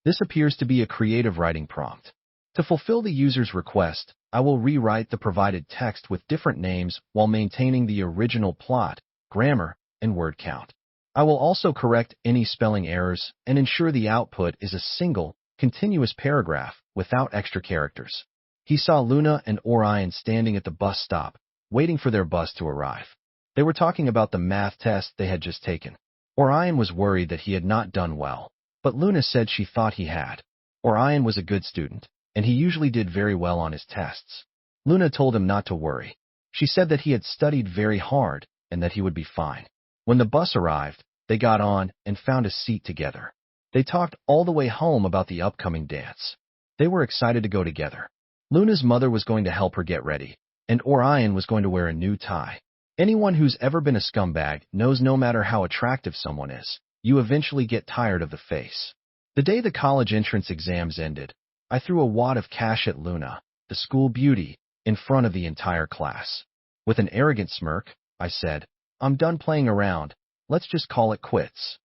This appears to be a creative writing prompt. To fulfill the user's request, I will rewrite the provided text with different names while maintaining the original plot, grammar, and word count. I will also correct any spelling errors and ensure the output is a single, continuous paragraph without extra characters. He saw Luna and Orion standing at the bus stop, waiting for their bus to arrive. They were talking about the math test they had just taken. Orion was worried that he had not done well, but Luna said she thought he had. Orion was a good student, and he usually did very well on his tests. Luna told him not to worry. She said that he had studied very hard and that he would be fine. When the bus arrived, they got on and found a seat together. They talked all the way home about the upcoming dance. They were excited to go together. Luna's mother was going to help her get ready, and Orion was going to wear a new tie. Anyone who's ever been a scumbag knows no matter how attractive someone is, you eventually get tired of the face. The day the college entrance exams ended, I threw a wad of cash at Luna, the school beauty, in front of the entire class. With an arrogant smirk, I said, "I'm done playing around. Let's just call it quits."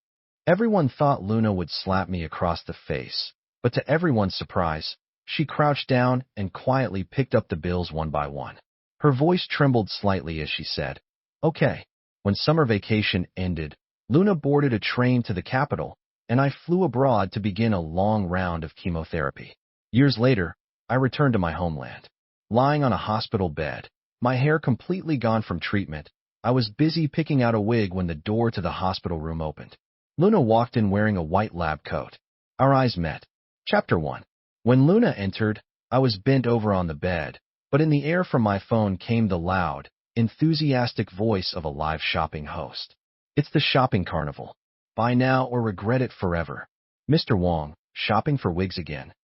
Everyone thought Luna would slap me across the face, but to everyone's surprise, she crouched down and quietly picked up the bills one by one. Her voice trembled slightly as she said, "Okay." When summer vacation ended, Luna boarded a train to the capital, and I flew abroad to begin a long round of chemotherapy. Years later, I returned to my homeland. Lying on a hospital bed, my hair completely gone from treatment, I was busy picking out a wig when the door to the hospital room opened. Luna walked in wearing a white lab coat. Our eyes met. Chapter 1. When Luna entered, I was bent over on the bed, but in the air from my phone came the loud, enthusiastic voice of a live shopping host. "It's the shopping carnival. Buy now or regret it forever. Mr. Wong, shopping for wigs again."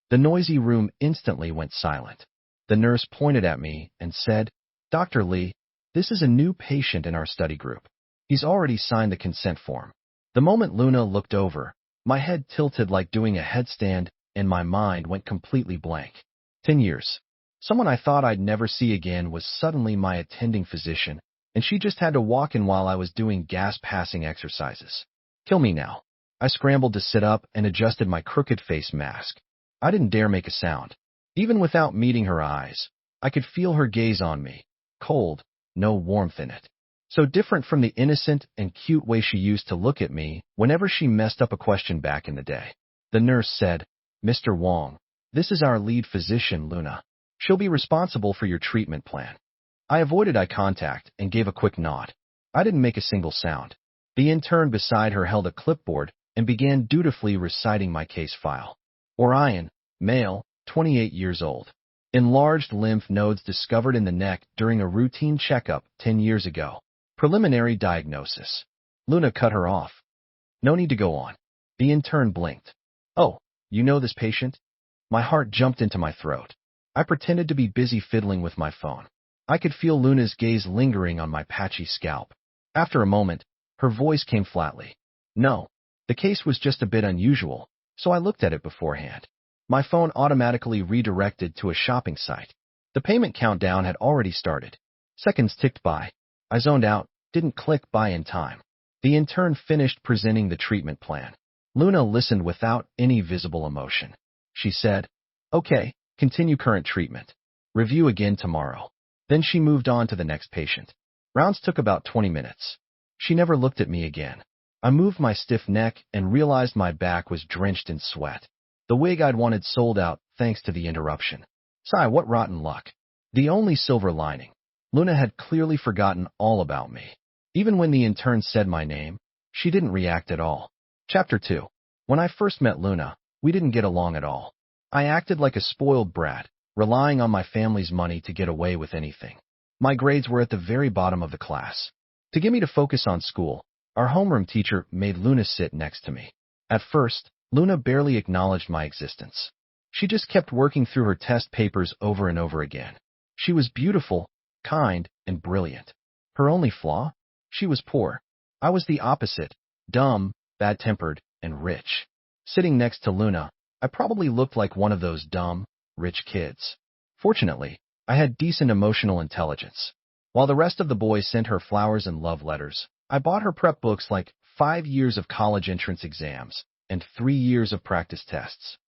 The noisy room instantly went silent. The nurse pointed at me and said, "Dr. Lee, this is a new patient in our study group. He's already signed the consent form." The moment Luna looked over, my head tilted like doing a headstand and my mind went completely blank. 10 years. Someone I thought I'd never see again was suddenly my attending physician, and she just had to walk in while I was doing gas-passing exercises. Kill me now. I scrambled to sit up and adjusted my crooked face mask. I didn't dare make a sound. Even without meeting her eyes, I could feel her gaze on me, cold, no warmth in it. So different from the innocent and cute way she used to look at me whenever she messed up a question back in the day. The nurse said, "Mr. Wong, this is our lead physician, Luna. She'll be responsible for your treatment plan." I avoided eye contact and gave a quick nod. I didn't make a single sound. The intern beside her held a clipboard and began dutifully reciting my case file. Orion, male, 28 years old. Enlarged lymph nodes discovered in the neck during a routine checkup 10 years ago. Preliminary diagnosis. Luna cut her off. "No need to go on." The intern blinked. "Oh, you know this patient?" My heart jumped into my throat. I pretended to be busy fiddling with my phone. I could feel Luna's gaze lingering on my patchy scalp. After a moment, her voice came flatly. "No, the case was just a bit unusual, so I looked at it beforehand." My phone automatically redirected to a shopping site. The payment countdown had already started. Seconds ticked by. I zoned out, didn't click buy in time. The intern finished presenting the treatment plan. Luna listened without any visible emotion. She said, "Okay, continue current treatment. Review again tomorrow." Then she moved on to the next patient. Rounds took about 20 minutes. She never looked at me again. I moved my stiff neck and realized my back was drenched in sweat. The wig I'd wanted sold out thanks to the interruption. Sigh, what rotten luck. The only silver lining. Luna had clearly forgotten all about me. Even when the intern said my name, she didn't react at all. Chapter 2. When I first met Luna, we didn't get along at all. I acted like a spoiled brat, relying on my family's money to get away with anything. My grades were at the very bottom of the class. To get me to focus on school, our homeroom teacher made Luna sit next to me. At first, Luna barely acknowledged my existence. She just kept working through her test papers over and over again. She was beautiful, kind, and brilliant. Her only flaw? She was poor. I was the opposite, dumb, bad-tempered, and rich. Sitting next to Luna, I probably looked like one of those dumb, rich kids. Fortunately, I had decent emotional intelligence. While the rest of the boys sent her flowers and love letters, I bought her prep books like 5 years of college entrance exams, and 3 years of practice tests.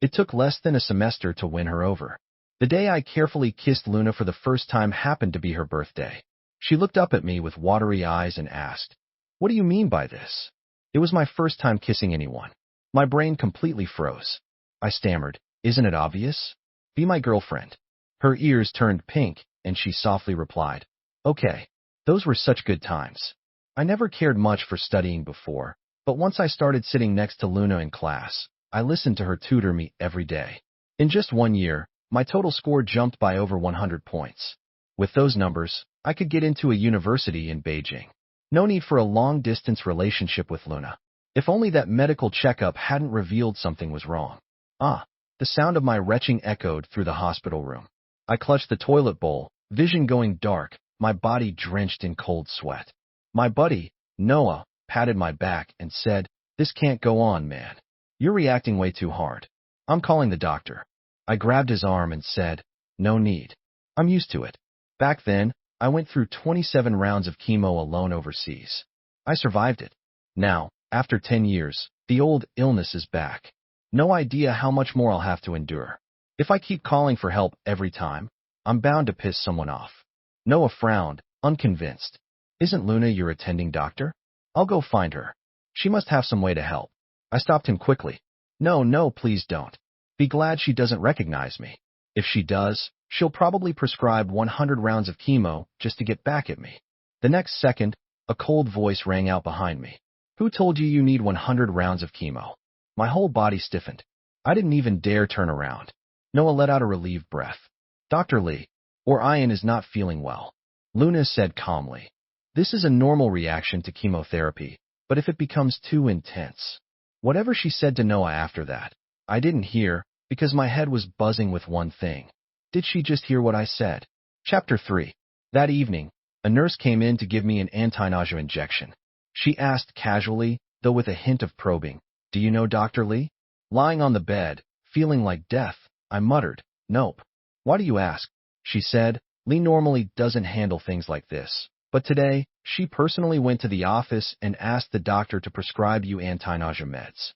It took less than a semester to win her over. The day I carefully kissed Luna for the first time happened to be her birthday. She looked up at me with watery eyes and asked, "What do you mean by this?" It was my first time kissing anyone. My brain completely froze. I stammered, "Isn't it obvious? Be my girlfriend." Her ears turned pink, and she softly replied, "Okay." Those were such good times. I never cared much for studying before, but once I started sitting next to Luna in class, I listened to her tutor me every day. In just 1 year, my total score jumped by over 100 points. With those numbers, I could get into a university in Beijing. No need for a long-distance relationship with Luna. If only that medical checkup hadn't revealed something was wrong. Ah, the sound of my retching echoed through the hospital room. I clutched the toilet bowl, vision going dark, my body drenched in cold sweat. My buddy, Noah, patted my back and said, "This can't go on, man. You're reacting way too hard. I'm calling the doctor." I grabbed his arm and said, "No need. I'm used to it. Back then, I went through 27 rounds of chemo alone overseas. I survived it. Now, after 10 years, the old illness is back. No idea how much more I'll have to endure. If I keep calling for help every time, I'm bound to piss someone off." Noah frowned, unconvinced. "Isn't Luna your attending doctor? I'll go find her. She must have some way to help." I stopped him quickly. No, please don't. Be glad she doesn't recognize me. If she does, she'll probably prescribe 100 rounds of chemo just to get back at me." The next second, a cold voice rang out behind me. "Who told you you need 100 rounds of chemo?" My whole body stiffened. I didn't even dare turn around. Noah let out a relieved breath. "Dr. Lee, Orion is not feeling well," Luna said calmly. "This is a normal reaction to chemotherapy, but if it becomes too intense..." Whatever she said to Noah after that, I didn't hear, because my head was buzzing with one thing. Did she just hear what I said? Chapter 3. That evening, a nurse came in to give me an anti-nausea injection. She asked casually, though with a hint of probing, "Do you know Dr. Lee?" Lying on the bed, feeling like death, I muttered, "Nope." "Why do you ask?" She said, "Lee normally doesn't handle things like this, but today, she personally went to the office and asked the doctor to prescribe you anti-nausea meds."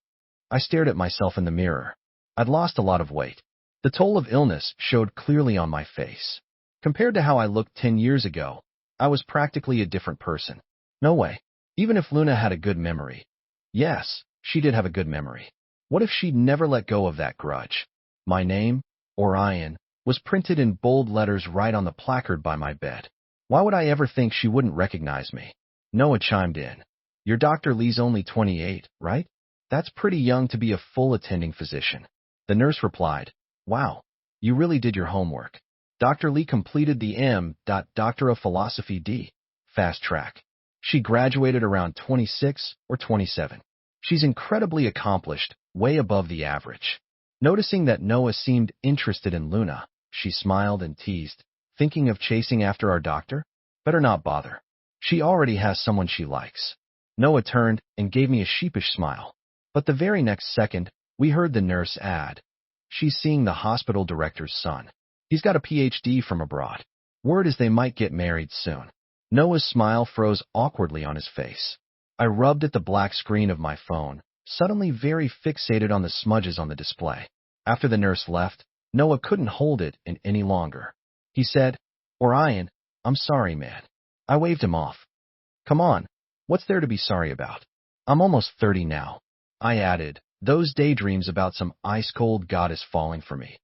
I stared at myself in the mirror. I'd lost a lot of weight. The toll of illness showed clearly on my face. Compared to how I looked 10 years ago, I was practically a different person. No way. Even if Luna had a good memory. Yes, she did have a good memory. What if she'd never let go of that grudge? My name, Orion, was printed in bold letters right on the placard by my bed. Why would I ever think she wouldn't recognize me? Noah chimed in. "Your Dr. Lee's only 28, right? That's pretty young to be a full attending physician." The nurse replied, "Wow, you really did your homework. Dr. Lee completed the Doctor of Philosophy D. Fast track. She graduated around 26 or 27. She's incredibly accomplished, way above the average." Noticing that Noah seemed interested in Luna, she smiled and teased, "Thinking of chasing after our doctor? Better not bother. She already has someone she likes." Noah turned and gave me a sheepish smile. But the very next second, we heard the nurse add, "She's seeing the hospital director's son. He's got a PhD from abroad. Word is they might get married soon." Noah's smile froze awkwardly on his face. I rubbed at the black screen of my phone, suddenly very fixated on the smudges on the display. After the nurse left, Noah couldn't hold it in any longer. He said, "Orion, I'm sorry, man." I waved him off. "Come on, what's there to be sorry about? I'm almost 30 now." I added, "Those daydreams about some ice-cold goddess falling for me.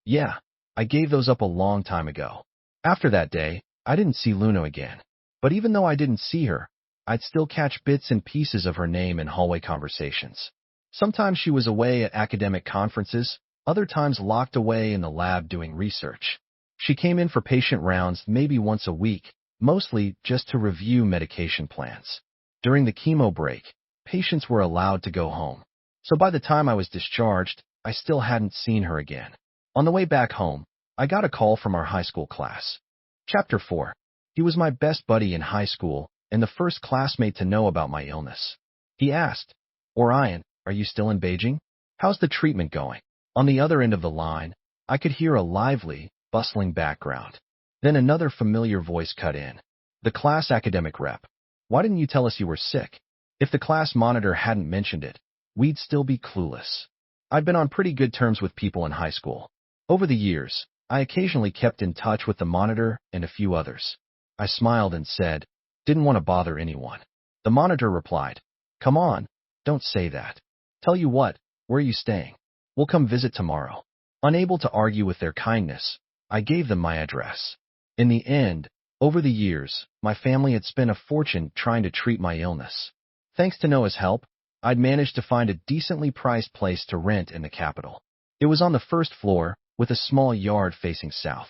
Yeah, I gave those up a long time ago." After that day, I didn't see Luna again. But even though I didn't see her, I'd still catch bits and pieces of her name in hallway conversations. Sometimes she was away at academic conferences, other times locked away in the lab doing research. She came in for patient rounds maybe once a week, mostly just to review medication plans. During the chemo break, patients were allowed to go home. So by the time I was discharged, I still hadn't seen her again. On the way back home, I got a call from our high school class. Chapter 4. He was my best buddy in high school and the first classmate to know about my illness. He asked, "Orion, are you still in Beijing? How's the treatment going?" On the other end of the line, I could hear a lively, bustling background. Then another familiar voice cut in. The class academic rep. "Why didn't you tell us you were sick?" If the class monitor hadn't mentioned it, we'd still be clueless. I'd been on pretty good terms with people in high school. Over the years, I occasionally kept in touch with the monitor and a few others. I smiled and said, "Didn't want to bother anyone." The monitor replied, "Come on, don't say that. Tell you what, where are you staying? We'll come visit tomorrow." Unable to argue with their kindness, I gave them my address. In the end, over the years, my family had spent a fortune trying to treat my illness. Thanks to Noah's help, I'd managed to find a decently priced place to rent in the capital. It was on the first floor, with a small yard facing south.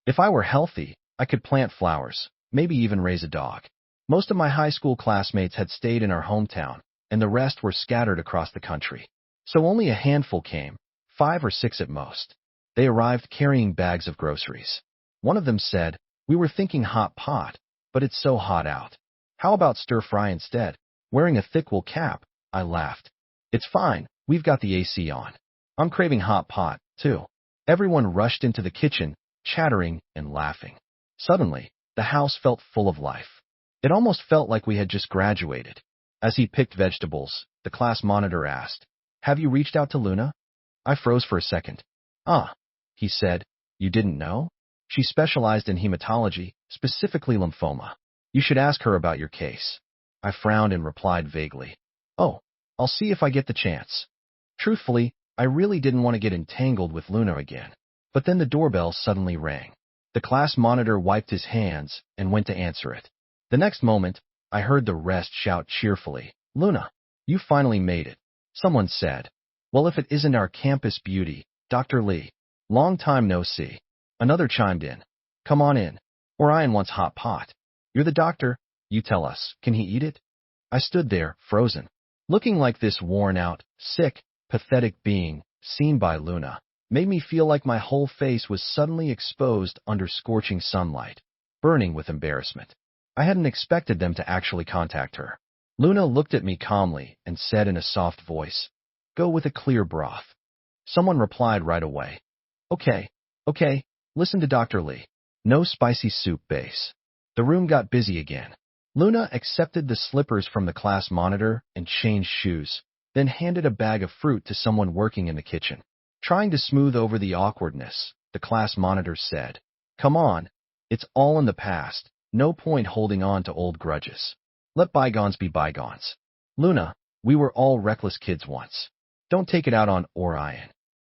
If I were healthy, I could plant flowers, maybe even raise a dog. Most of my high school classmates had stayed in our hometown, and the rest were scattered across the country. So only a handful came, 5 or 6 at most. They arrived carrying bags of groceries. One of them said, "We were thinking hot pot, but it's so hot out. How about stir fry instead?" Wearing a thick wool cap, I laughed. "It's fine, we've got the AC on. I'm craving hot pot, too." Everyone rushed into the kitchen, chattering and laughing. Suddenly, the house felt full of life. It almost felt like we had just graduated. As he picked vegetables, the class monitor asked, "Have you reached out to Luna?" I froze for a second. "Ah," he said, "you didn't know? She specialized in hematology, specifically lymphoma. You should ask her about your case." I frowned and replied vaguely, "Oh, I'll see if I get the chance." Truthfully, I really didn't want to get entangled with Luna again. But then the doorbell suddenly rang. The class monitor wiped his hands and went to answer it. The next moment, I heard the rest shout cheerfully, "Luna, you finally made it." Someone said, "Well, if it isn't our campus beauty, Dr. Lee. Long time no see." Another chimed in, "Come on in. Orion wants hot pot." "You're the doctor. You tell us, can he eat it?" I stood there, frozen. Looking like this worn-out, sick, pathetic being, seen by Luna, made me feel like my whole face was suddenly exposed under scorching sunlight, burning with embarrassment. I hadn't expected them to actually contact her. Luna looked at me calmly and said in a soft voice, "Go with a clear broth." Someone replied right away, Okay, listen to Dr. Lee. No spicy soup base." The room got busy again. Luna accepted the slippers from the class monitor and changed shoes, then handed a bag of fruit to someone working in the kitchen. Trying to smooth over the awkwardness, the class monitor said, "Come on, it's all in the past. No point holding on to old grudges. Let bygones be bygones. Luna, we were all reckless kids once. Don't take it out on Orion."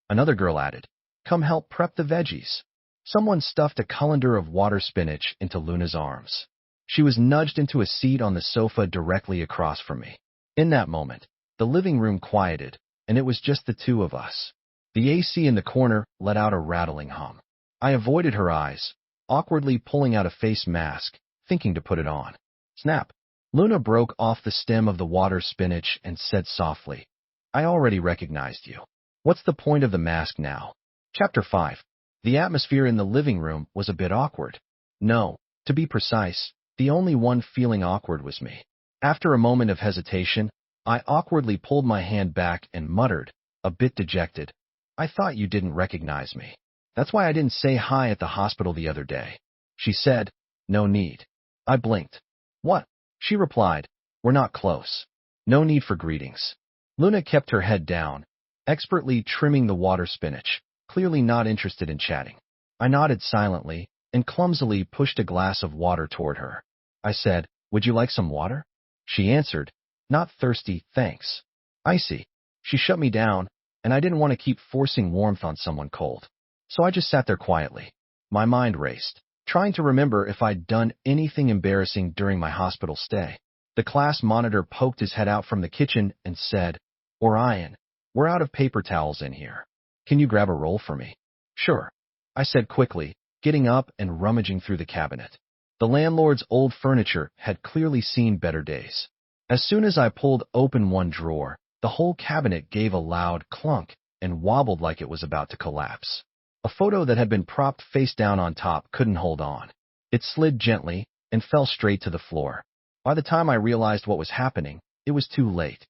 Another girl added, "Come help prep the veggies." Someone stuffed a colander of water spinach into Luna's arms. She was nudged into a seat on the sofa directly across from me. In that moment, the living room quieted, and it was just the two of us. The AC in the corner let out a rattling hum. I avoided her eyes, awkwardly pulling out a face mask, thinking to put it on. Snap! Luna broke off the stem of the water spinach and said softly, "I already recognized you. What's the point of the mask now?" Chapter 5. The atmosphere in the living room was a bit awkward. No, to be precise, the only one feeling awkward was me. After a moment of hesitation, I awkwardly pulled my hand back and muttered, a bit dejected, "I thought you didn't recognize me. That's why I didn't say hi at the hospital the other day." She said, "No need." I blinked. "What?" She replied, "We're not close. No need for greetings." Luna kept her head down, expertly trimming the water spinach, clearly not interested in chatting. I nodded silently and clumsily pushed a glass of water toward her. I said, "Would you like some water?" She answered, "Not thirsty, thanks." Icy. She shut me down, and I didn't want to keep forcing warmth on someone cold. So I just sat there quietly. My mind raced, trying to remember if I'd done anything embarrassing during my hospital stay. The class monitor poked his head out from the kitchen and said, "Orion, we're out of paper towels in here. Can you grab a roll for me?" "Sure," I said quickly, getting up and rummaging through the cabinet. The landlord's old furniture had clearly seen better days. As soon as I pulled open one drawer, the whole cabinet gave a loud clunk and wobbled like it was about to collapse. A photo that had been propped face down on top couldn't hold on. It slid gently and fell straight to the floor. By the time I realized what was happening, it was too late.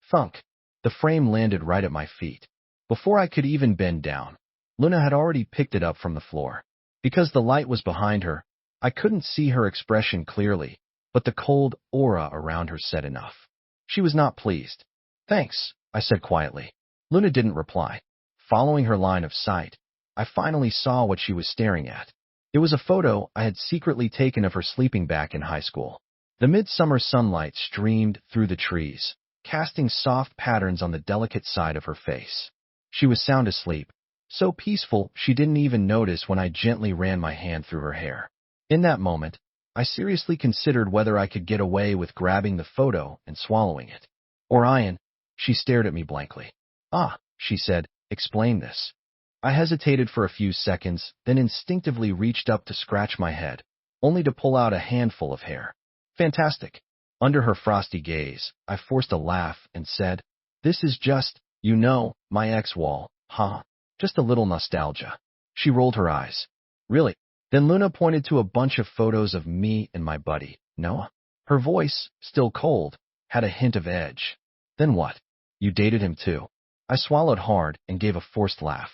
Thunk! The frame landed right at my feet. Before I could even bend down, Luna had already picked it up from the floor. Because the light was behind her, I couldn't see her expression clearly, but the cold aura around her said enough. She was not pleased. "Thanks," I said quietly. Luna didn't reply. Following her line of sight, I finally saw what she was staring at. It was a photo I had secretly taken of her sleeping back in high school. The midsummer sunlight streamed through the trees, casting soft patterns on the delicate side of her face. She was sound asleep, so peaceful she didn't even notice when I gently ran my hand through her hair. In that moment, I seriously considered whether I could get away with grabbing the photo and swallowing it. Orion, she stared at me blankly. Ah, she said, explain this. I hesitated for a few seconds, then instinctively reached up to scratch my head, only to pull out a handful of hair. Fantastic. Under her frosty gaze, I forced a laugh and said, this is just, my ex-wall, huh? Just a little nostalgia. She rolled her eyes. Really? Then Luna pointed to a bunch of photos of me and my buddy, Noah. Her voice, still cold, had a hint of edge. Then what? You dated him too? I swallowed hard and gave a forced laugh.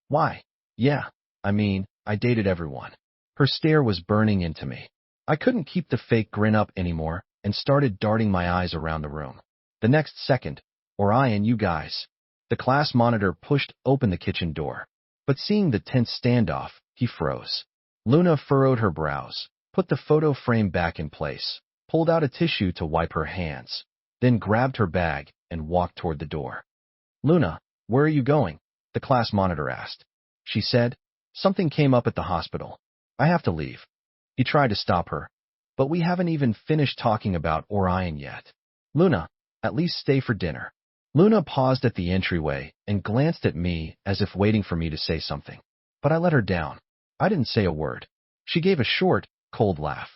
Why? Yeah, I dated everyone. Her stare was burning into me. I couldn't keep the fake grin up anymore and started darting my eyes around the room. The next second, Orion, you guys. The class monitor pushed open the kitchen door. But seeing the tense standoff, he froze. Luna furrowed her brows, put the photo frame back in place, pulled out a tissue to wipe her hands, then grabbed her bag and walked toward the door. Luna, where are you going? The class monitor asked. She said, something came up at the hospital. I have to leave. He tried to stop her, but we haven't even finished talking about Orion yet. Luna, at least stay for dinner. Luna paused at the entryway and glanced at me as if waiting for me to say something. But I let her down. I didn't say a word. She gave a short, cold laugh.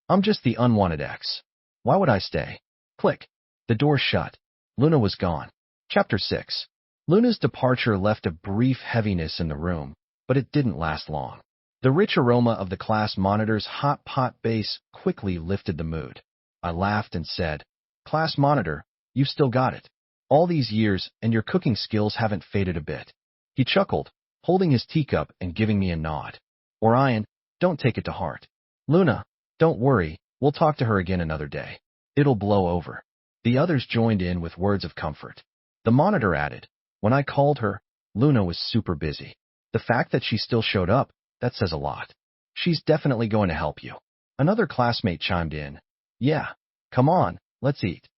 I'm just the unwanted ex. Why would I stay? Click. The door shut. Luna was gone. Chapter 6. Luna's departure left a brief heaviness in the room, but it didn't last long. The rich aroma of the class monitor's hot pot base quickly lifted the mood. I laughed and said, Class monitor, you've still got it. All these years, and your cooking skills haven't faded a bit. He chuckled, holding his teacup and giving me a nod. Orion, don't take it to heart. Luna, don't worry, we'll talk to her again another day. It'll blow over. The others joined in with words of comfort. The monitor added, when I called her, Luna was super busy. The fact that she still showed up, that says a lot. She's definitely going to help you. Another classmate chimed in. Yeah, come on, let's eat.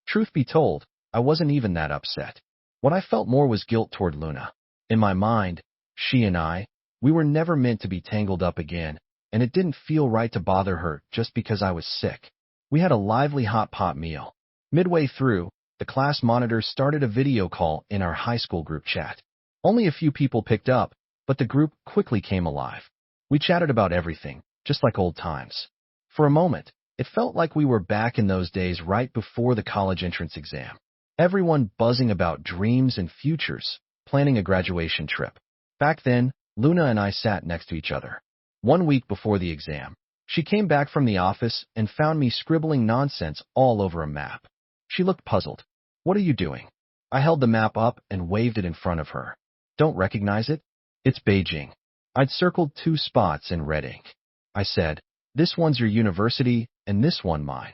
Truth be told, I wasn't even that upset. What I felt more was guilt toward Luna. In my mind, she and we were never meant to be tangled up again, and it didn't feel right to bother her just because I was sick. We had a lively hot pot meal. Midway through, the class monitor started a video call in our high school group chat. Only a few people picked up, but the group quickly came alive. We chatted about everything, just like old times. For a moment, it felt like we were back in those days right before the college entrance exam. Everyone buzzing about dreams and futures, planning a graduation trip. Back then, Luna and I sat next to each other. 1 week before the exam, she came back from the office and found me scribbling nonsense all over a map. She looked puzzled. What are you doing? I held the map up and waved it in front of her. Don't recognize it? It's Beijing. I'd circled 2 spots in red ink. I said, this one's your university and this one mine.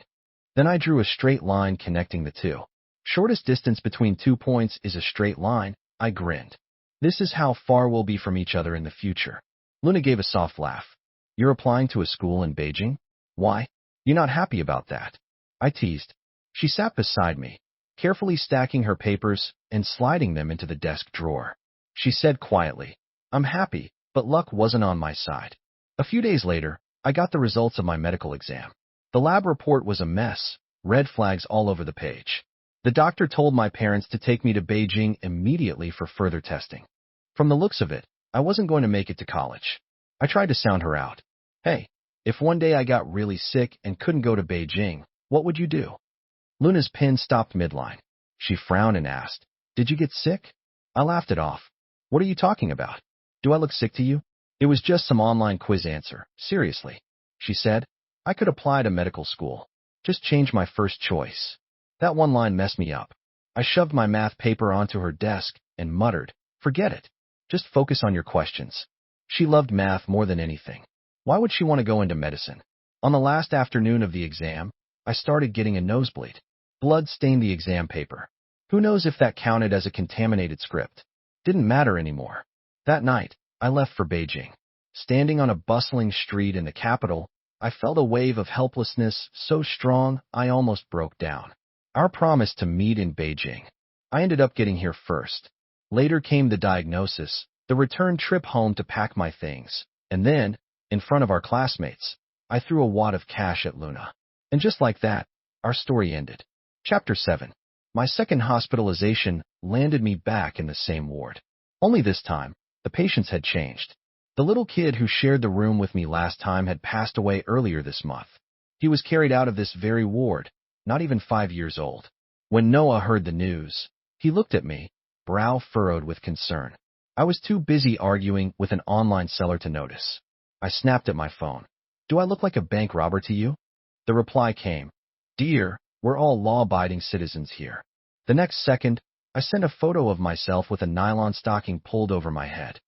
Then I drew a straight line connecting the two. Shortest distance between 2 points is a straight line, I grinned. This is how far we'll be from each other in the future. Luna gave a soft laugh. You're applying to a school in Beijing? Why? You're not happy about that? I teased. She sat beside me, carefully stacking her papers and sliding them into the desk drawer. She said quietly, I'm happy, but luck wasn't on my side. A few days later, I got the results of my medical exam. The lab report was a mess, red flags all over the page. The doctor told my parents to take me to Beijing immediately for further testing. From the looks of it, I wasn't going to make it to college. I tried to sound her out. Hey, if one day I got really sick and couldn't go to Beijing, what would you do? Luna's pen stopped midline. She frowned and asked, Did you get sick? I laughed it off. What are you talking about? Do I look sick to you? It was just some online quiz answer. Seriously. She said, I could apply to medical school. Just change my first choice. That one line messed me up. I shoved my math paper onto her desk and muttered, Forget it. Just focus on your questions. She loved math more than anything. Why would she want to go into medicine? On the last afternoon of the exam, I started getting a nosebleed. Blood stained the exam paper. Who knows if that counted as a contaminated script? Didn't matter anymore. That night, I left for Beijing. Standing on a bustling street in the capital, I felt a wave of helplessness so strong I almost broke down. Our promise to meet in Beijing. I ended up getting here first. Later came the diagnosis, the return trip home to pack my things, and then, in front of our classmates, I threw a wad of cash at Luna. And just like that, our story ended. Chapter 7. My second hospitalization landed me back in the same ward. Only this time, the patients had changed. The little kid who shared the room with me last time had passed away earlier this month. He was carried out of this very ward, not even 5 years old. When Noah heard the news, he looked at me, brow furrowed with concern. I was too busy arguing with an online seller to notice. I snapped at my phone. "Do I look like a bank robber to you?" The reply came, "Dear, we're all law-abiding citizens here." The next second, I sent a photo of myself with a nylon stocking pulled over my head.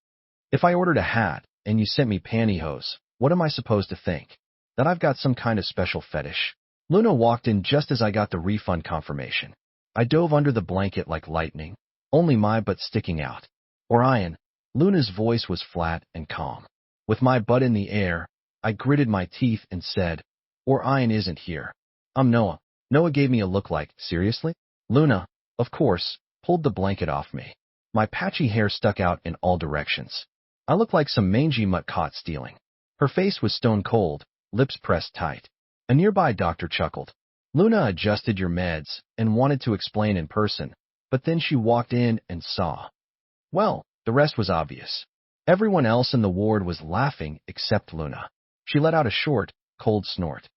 If I ordered a hat and you sent me pantyhose, what am I supposed to think? That I've got some kind of special fetish? Luna walked in just as I got the refund confirmation. I dove under the blanket like lightning, only my butt sticking out. "Orion." Luna's voice was flat and calm. With my butt in the air, I gritted my teeth and said, "Orion isn't here. I'm Noah." Noah gave me a look like, "Seriously?" Luna, of course, pulled the blanket off me. My patchy hair stuck out in all directions. I looked like some mangy mutt caught stealing. Her face was stone cold, lips pressed tight. A nearby doctor chuckled. "Luna adjusted your meds and wanted to explain in person, but then she walked in and saw." Well, the rest was obvious. Everyone else in the ward was laughing except Luna. She let out a short, cold snort.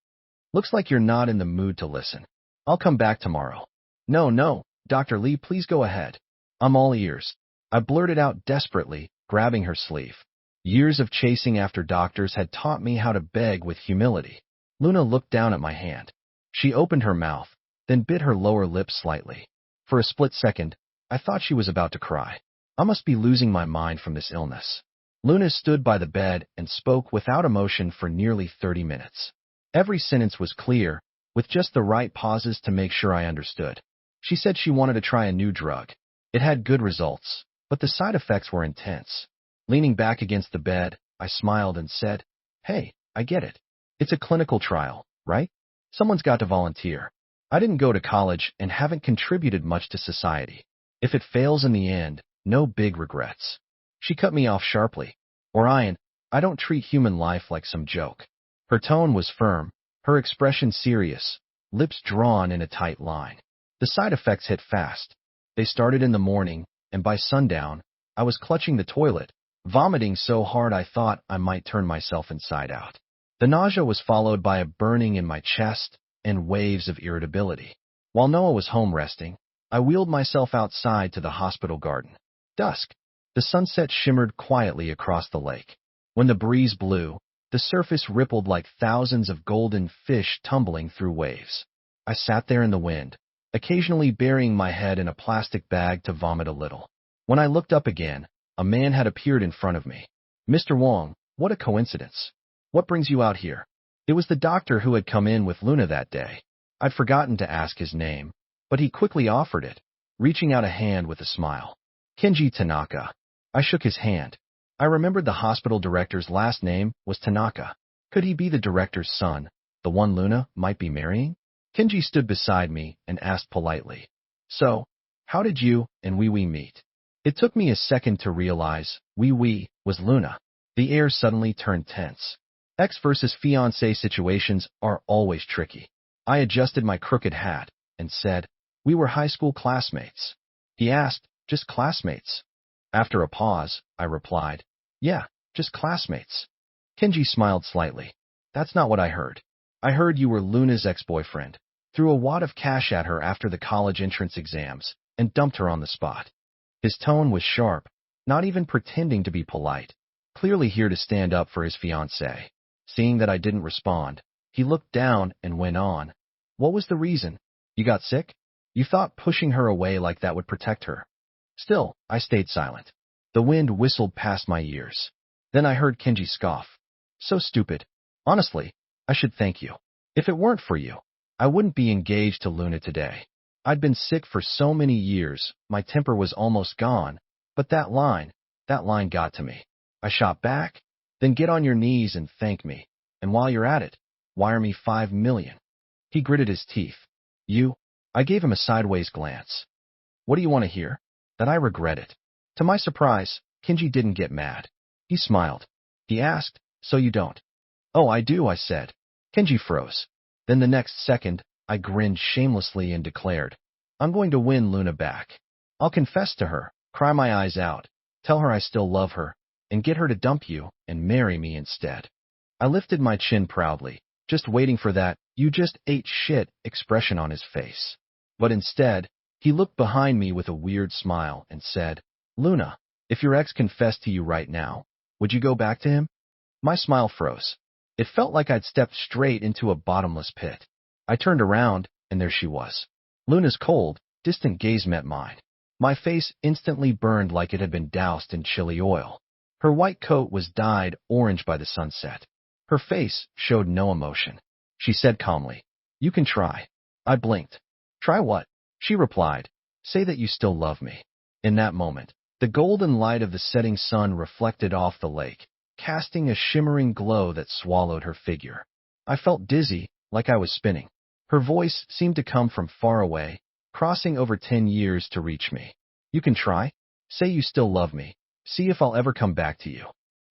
"Looks like you're not in the mood to listen. I'll come back tomorrow." No, Dr. Lee, please go ahead. I'm all ears." I blurted out desperately, grabbing her sleeve. Years of chasing after doctors had taught me how to beg with humility. Luna looked down at my hand. She opened her mouth, then bit her lower lip slightly. For a split second, I thought she was about to cry. I must be losing my mind from this illness. Luna stood by the bed and spoke without emotion for nearly 30 minutes. Every sentence was clear, with just the right pauses to make sure I understood. She said she wanted to try a new drug. It had good results, but the side effects were intense. Leaning back against the bed, I smiled and said, "Hey, I get it. It's a clinical trial, right? Someone's got to volunteer. I didn't go to college and haven't contributed much to society. If it fails in the end, no big regrets." She cut me off sharply. "Orion, I don't treat human life like some joke." Her tone was firm, her expression serious, lips drawn in a tight line. The side effects hit fast. They started in the morning, and by sundown, I was clutching the toilet, vomiting so hard I thought I might turn myself inside out. The nausea was followed by a burning in my chest and waves of irritability. While Noah was home resting, I wheeled myself outside to the hospital garden. Dusk. The sunset shimmered quietly across the lake. When the breeze blew, the surface rippled like thousands of golden fish tumbling through waves. I sat there in the wind, occasionally burying my head in a plastic bag to vomit a little. When I looked up again, a man had appeared in front of me. "Mr. Wong, what a coincidence. What brings you out here?" It was the doctor who had come in with Luna that day. I'd forgotten to ask his name, but he quickly offered it, reaching out a hand with a smile. "Kenji Tanaka." I shook his hand. I remembered the hospital director's last name was Tanaka. Could he be the director's son, the one Luna might be marrying? Kenji stood beside me and asked politely, "So, how did you and Wee meet?" It took me a second to realize Wee was Luna. The air suddenly turned tense. Ex versus fiance situations are always tricky. I adjusted my crooked hat and said, "We were high school classmates." He asked, "Just classmates?" After a pause, I replied, "Yeah, just classmates." Kenji smiled slightly. "That's not what I heard. I heard you were Luna's ex-boyfriend, threw a wad of cash at her after the college entrance exams, and dumped her on the spot." His tone was sharp, not even pretending to be polite, clearly here to stand up for his fiancée. Seeing that I didn't respond, he looked down and went on. "What was the reason? You got sick? You thought pushing her away like that would protect her?" Still, I stayed silent. The wind whistled past my ears. Then I heard Kenji scoff. "So stupid. Honestly, I should thank you. If it weren't for you, I wouldn't be engaged to Luna today." I'd been sick for so many years, my temper was almost gone, but that line got to me. I shot back, then get on your knees and thank me. And while you're at it, wire me 5 million. He gritted his teeth. You? I gave him a sideways glance. What do you want to hear? That I regret it. To my surprise, Kenji didn't get mad. He smiled. He asked, so you don't? Oh, I do, I said. Kenji froze. Then the next second, I grinned shamelessly and declared, I'm going to win Luna back. I'll confess to her, cry my eyes out, tell her I still love her, and get her to dump you and marry me instead. I lifted my chin proudly, just waiting for that you just ate shit expression on his face. But instead, he looked behind me with a weird smile and said, Luna, if your ex confessed to you right now, would you go back to him? My smile froze. It felt like I'd stepped straight into a bottomless pit. I turned around, and there she was. Luna's cold, distant gaze met mine. My face instantly burned like it had been doused in chili oil. Her white coat was dyed orange by the sunset. Her face showed no emotion. She said calmly, You can try. I blinked. Try what? She replied, Say that you still love me. In that moment, the golden light of the setting sun reflected off the lake, casting a shimmering glow that swallowed her figure. I felt dizzy, like I was spinning. Her voice seemed to come from far away, crossing over 10 years to reach me. You can try. Say you still love me. See if I'll ever come back to you.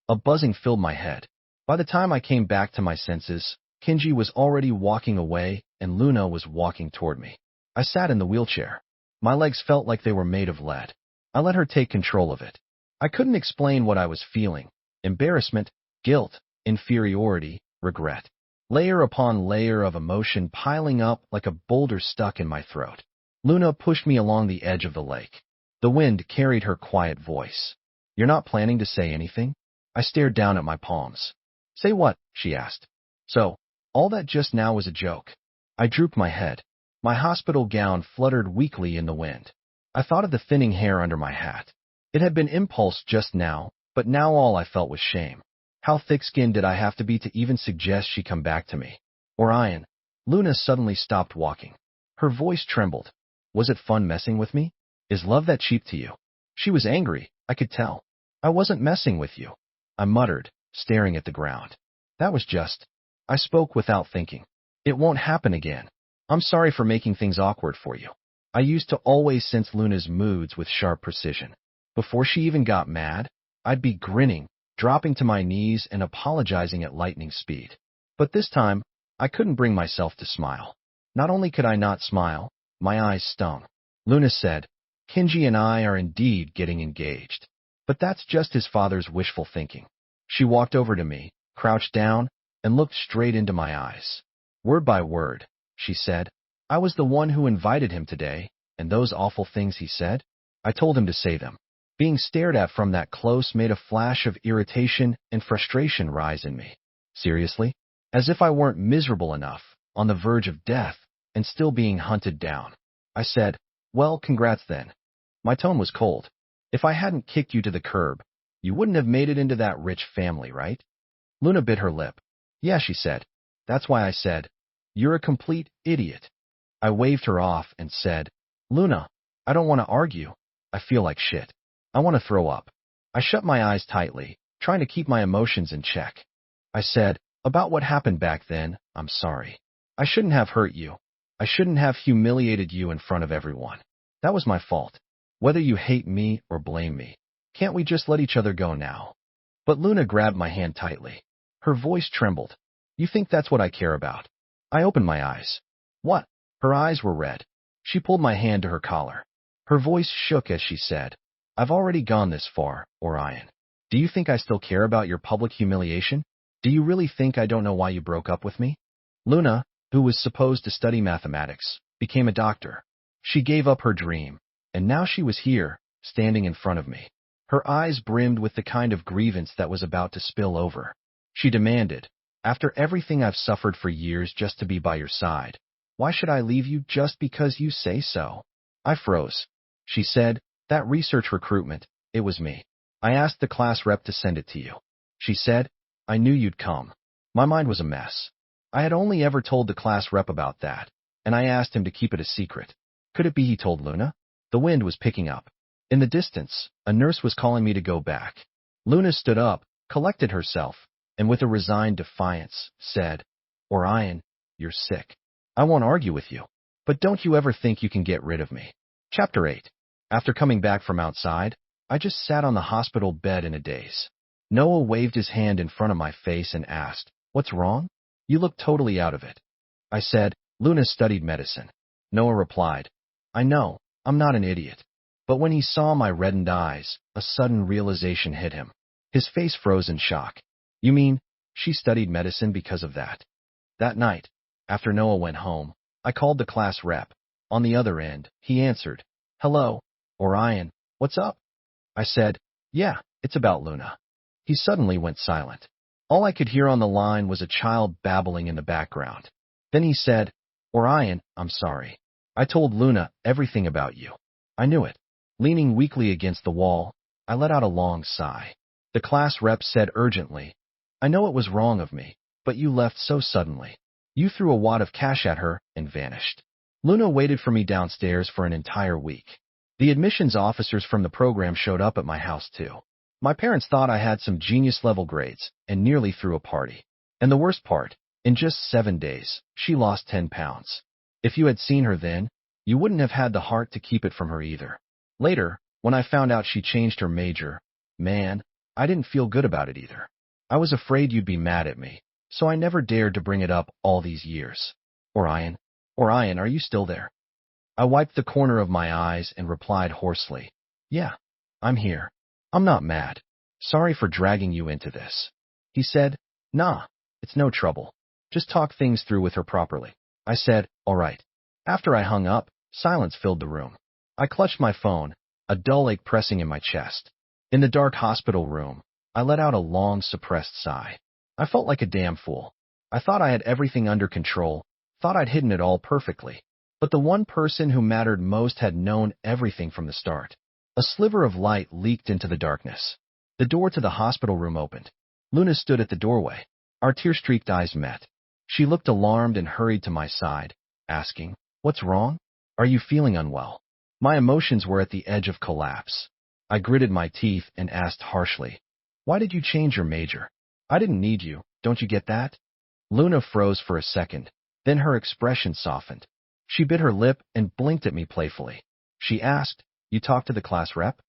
A buzzing filled my head. By the time I came back to my senses, Kenji was already walking away and Luna was walking toward me. I sat in the wheelchair. My legs felt like they were made of lead. I let her take control of it. I couldn't explain what I was feeling. Embarrassment, guilt, inferiority, regret. Layer upon layer of emotion piling up like a boulder stuck in my throat. Luna pushed me along the edge of the lake. The wind carried her quiet voice. You're not planning to say anything? I stared down at my palms. Say what? She asked. So, all that just now was a joke. I drooped my head. My hospital gown fluttered weakly in the wind. I thought of the thinning hair under my hat. It had been impulse just now, but now all I felt was shame. How thick-skinned did I have to be to even suggest she come back to me? Orion. Luna suddenly stopped walking. Her voice trembled. Was it fun messing with me? Is love that cheap to you? She was angry, I could tell. I wasn't messing with you. I muttered, staring at the ground. That was just. I spoke without thinking. It won't happen again. I'm sorry for making things awkward for you. I used to always sense Luna's moods with sharp precision. Before she even got mad, I'd be grinning, dropping to my knees and apologizing at lightning speed. But this time, I couldn't bring myself to smile. Not only could I not smile, my eyes stung. Luna said, Kenji and I are indeed getting engaged. But that's just his father's wishful thinking. She walked over to me, crouched down, and looked straight into my eyes. Word by word, she said, I was the one who invited him today, and those awful things he said, I told him to say them. Being stared at from that close made a flash of irritation and frustration rise in me. Seriously? As if I weren't miserable enough, on the verge of death, and still being hunted down. I said, well, congrats then. My tone was cold. If I hadn't kicked you to the curb, you wouldn't have made it into that rich family, right? Luna bit her lip. Yeah, she said. That's why I said, you're a complete idiot. I waved her off and said, Luna, I don't want to argue. I feel like shit. I want to throw up. I shut my eyes tightly, trying to keep my emotions in check. I said, about what happened back then, I'm sorry. I shouldn't have hurt you. I shouldn't have humiliated you in front of everyone. That was my fault. Whether you hate me or blame me, can't we just let each other go now? But Luna grabbed my hand tightly. Her voice trembled. You think that's what I care about? I opened my eyes. What? Her eyes were red. She pulled my hand to her collar. Her voice shook as she said, I've already gone this far, Orion. Do you think I still care about your public humiliation? Do you really think I don't know why you broke up with me? Luna, who was supposed to study mathematics, became a doctor. She gave up her dream, and now she was here, standing in front of me. Her eyes brimmed with the kind of grievance that was about to spill over. She demanded, after everything I've suffered for years just to be by your side, why should I leave you just because you say so? I froze. She said, that research recruitment, it was me. I asked the class rep to send it to you. She said, I knew you'd come. My mind was a mess. I had only ever told the class rep about that, and I asked him to keep it a secret. Could it be he told Luna? The wind was picking up. In the distance, a nurse was calling me to go back. Luna stood up, collected herself, and with a resigned defiance, said, Orion, you're sick. I won't argue with you. But don't you ever think you can get rid of me. Chapter 8. After coming back from outside, I just sat on the hospital bed in a daze. Noah waved his hand in front of my face and asked, What's wrong? You look totally out of it. I said, Luna studied medicine. Noah replied, I know, I'm not an idiot. But when he saw my reddened eyes, a sudden realization hit him. His face froze in shock. You mean, she studied medicine because of that? That night, after Noah went home, I called the class rep. On the other end, he answered, Hello, Orion, what's up? I said, Yeah, it's about Luna. He suddenly went silent. All I could hear on the line was a child babbling in the background. Then he said, Orion, I'm sorry. I told Luna everything about you. I knew it. Leaning weakly against the wall, I let out a long sigh. The class rep said urgently, I know it was wrong of me, but you left so suddenly. You threw a wad of cash at her and vanished. Luna waited for me downstairs for an entire week. The admissions officers from the program showed up at my house too. My parents thought I had some genius-level grades and nearly threw a party. And the worst part, in just 7 days, she lost 10 pounds. If you had seen her then, you wouldn't have had the heart to keep it from her either. Later, when I found out she changed her major, man, I didn't feel good about it either. I was afraid you'd be mad at me, so I never dared to bring it up all these years. Orion, are you still there? I wiped the corner of my eyes and replied hoarsely, Yeah, I'm here. I'm not mad. Sorry for dragging you into this. He said, Nah, it's no trouble. Just talk things through with her properly. I said, All right. After I hung up, silence filled the room. I clutched my phone, a dull ache pressing in my chest. In the dark hospital room, I let out a long, suppressed sigh. I felt like a damn fool. I thought I had everything under control, thought I'd hidden it all perfectly. But the one person who mattered most had known everything from the start. A sliver of light leaked into the darkness. The door to the hospital room opened. Luna stood at the doorway. Our tear-streaked eyes met. She looked alarmed and hurried to my side, asking, What's wrong? Are you feeling unwell? My emotions were at the edge of collapse. I gritted my teeth and asked harshly, Why did you change your major? I didn't need you, don't you get that? Luna froze for a second, then her expression softened. She bit her lip and blinked at me playfully. She asked, You talked to the class rep?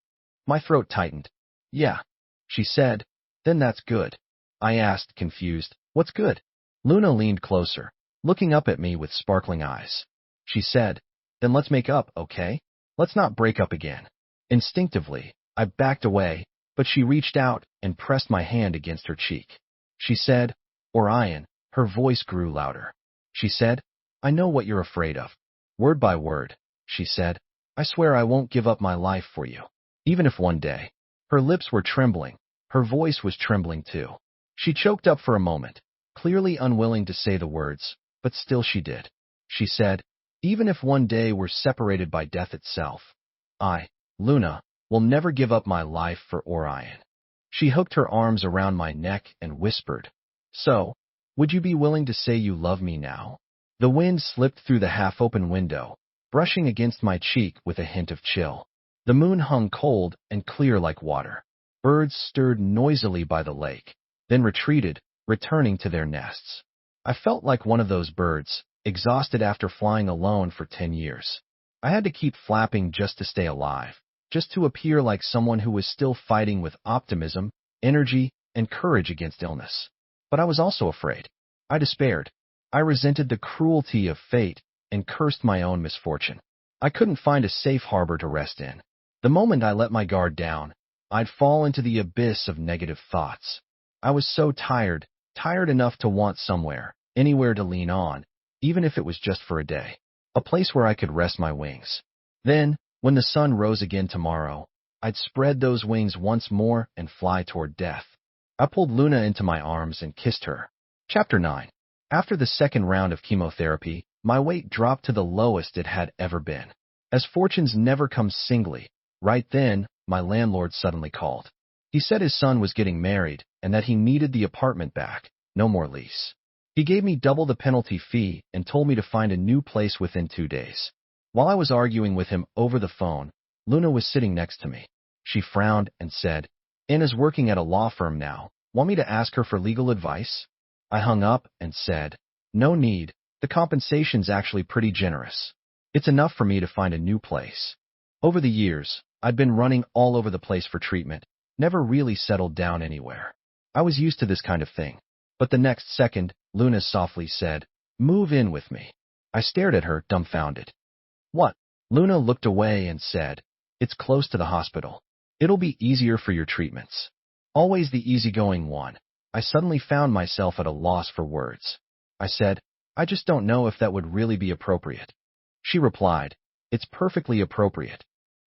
My throat tightened. Yeah, she said. Then that's good. I asked, confused, What's good? Luna leaned closer, looking up at me with sparkling eyes. She said, Then let's make up, okay? Let's not break up again. Instinctively, I backed away, but she reached out and pressed my hand against her cheek. She said, Orion, her voice grew louder. She said, I know what you're afraid of. Word by word, she said, I swear I won't give up my life for you. Even if one day. Her lips were trembling. Her voice was trembling too. She choked up for a moment, clearly unwilling to say the words, but still she did. She said, Even if one day we're separated by death itself, I, Luna, will never give up my life for Orion. She hooked her arms around my neck and whispered, So, would you be willing to say you love me now? The wind slipped through the half-open window, brushing against my cheek with a hint of chill. The moon hung cold and clear like water. Birds stirred noisily by the lake, then retreated, returning to their nests. I felt like one of those birds, exhausted after flying alone for 10 years. I had to keep flapping just to stay alive, just to appear like someone who was still fighting with optimism, energy, and courage against illness. But I was also afraid. I despaired. I resented the cruelty of fate and cursed my own misfortune. I couldn't find a safe harbor to rest in. The moment I let my guard down, I'd fall into the abyss of negative thoughts. I was so tired enough to want somewhere, anywhere to lean on, even if it was just for a day. A place where I could rest my wings. Then, when the sun rose again tomorrow, I'd spread those wings once more and fly toward death. I pulled Luna into my arms and kissed her. Chapter 9. After the second round of chemotherapy, my weight dropped to the lowest it had ever been. As fortunes never come singly, right then, my landlord suddenly called. He said his son was getting married and that he needed the apartment back, no more lease. He gave me double the penalty fee and told me to find a new place within 2 days. While I was arguing with him over the phone, Luna was sitting next to me. She frowned and said, "Anna's working at a law firm now. Want me to ask her for legal advice?" I hung up and said, "No need. The compensation's actually pretty generous. It's enough for me to find a new place." Over the years, I'd been running all over the place for treatment, never really settled down anywhere. I was used to this kind of thing. But the next second, Luna softly said, "Move in with me." I stared at her, dumbfounded. "What?" Luna looked away and said, "It's close to the hospital. It'll be easier for your treatments." Always the easygoing one. I suddenly found myself at a loss for words. I said, "I just don't know if that would really be appropriate." She replied, "It's perfectly appropriate."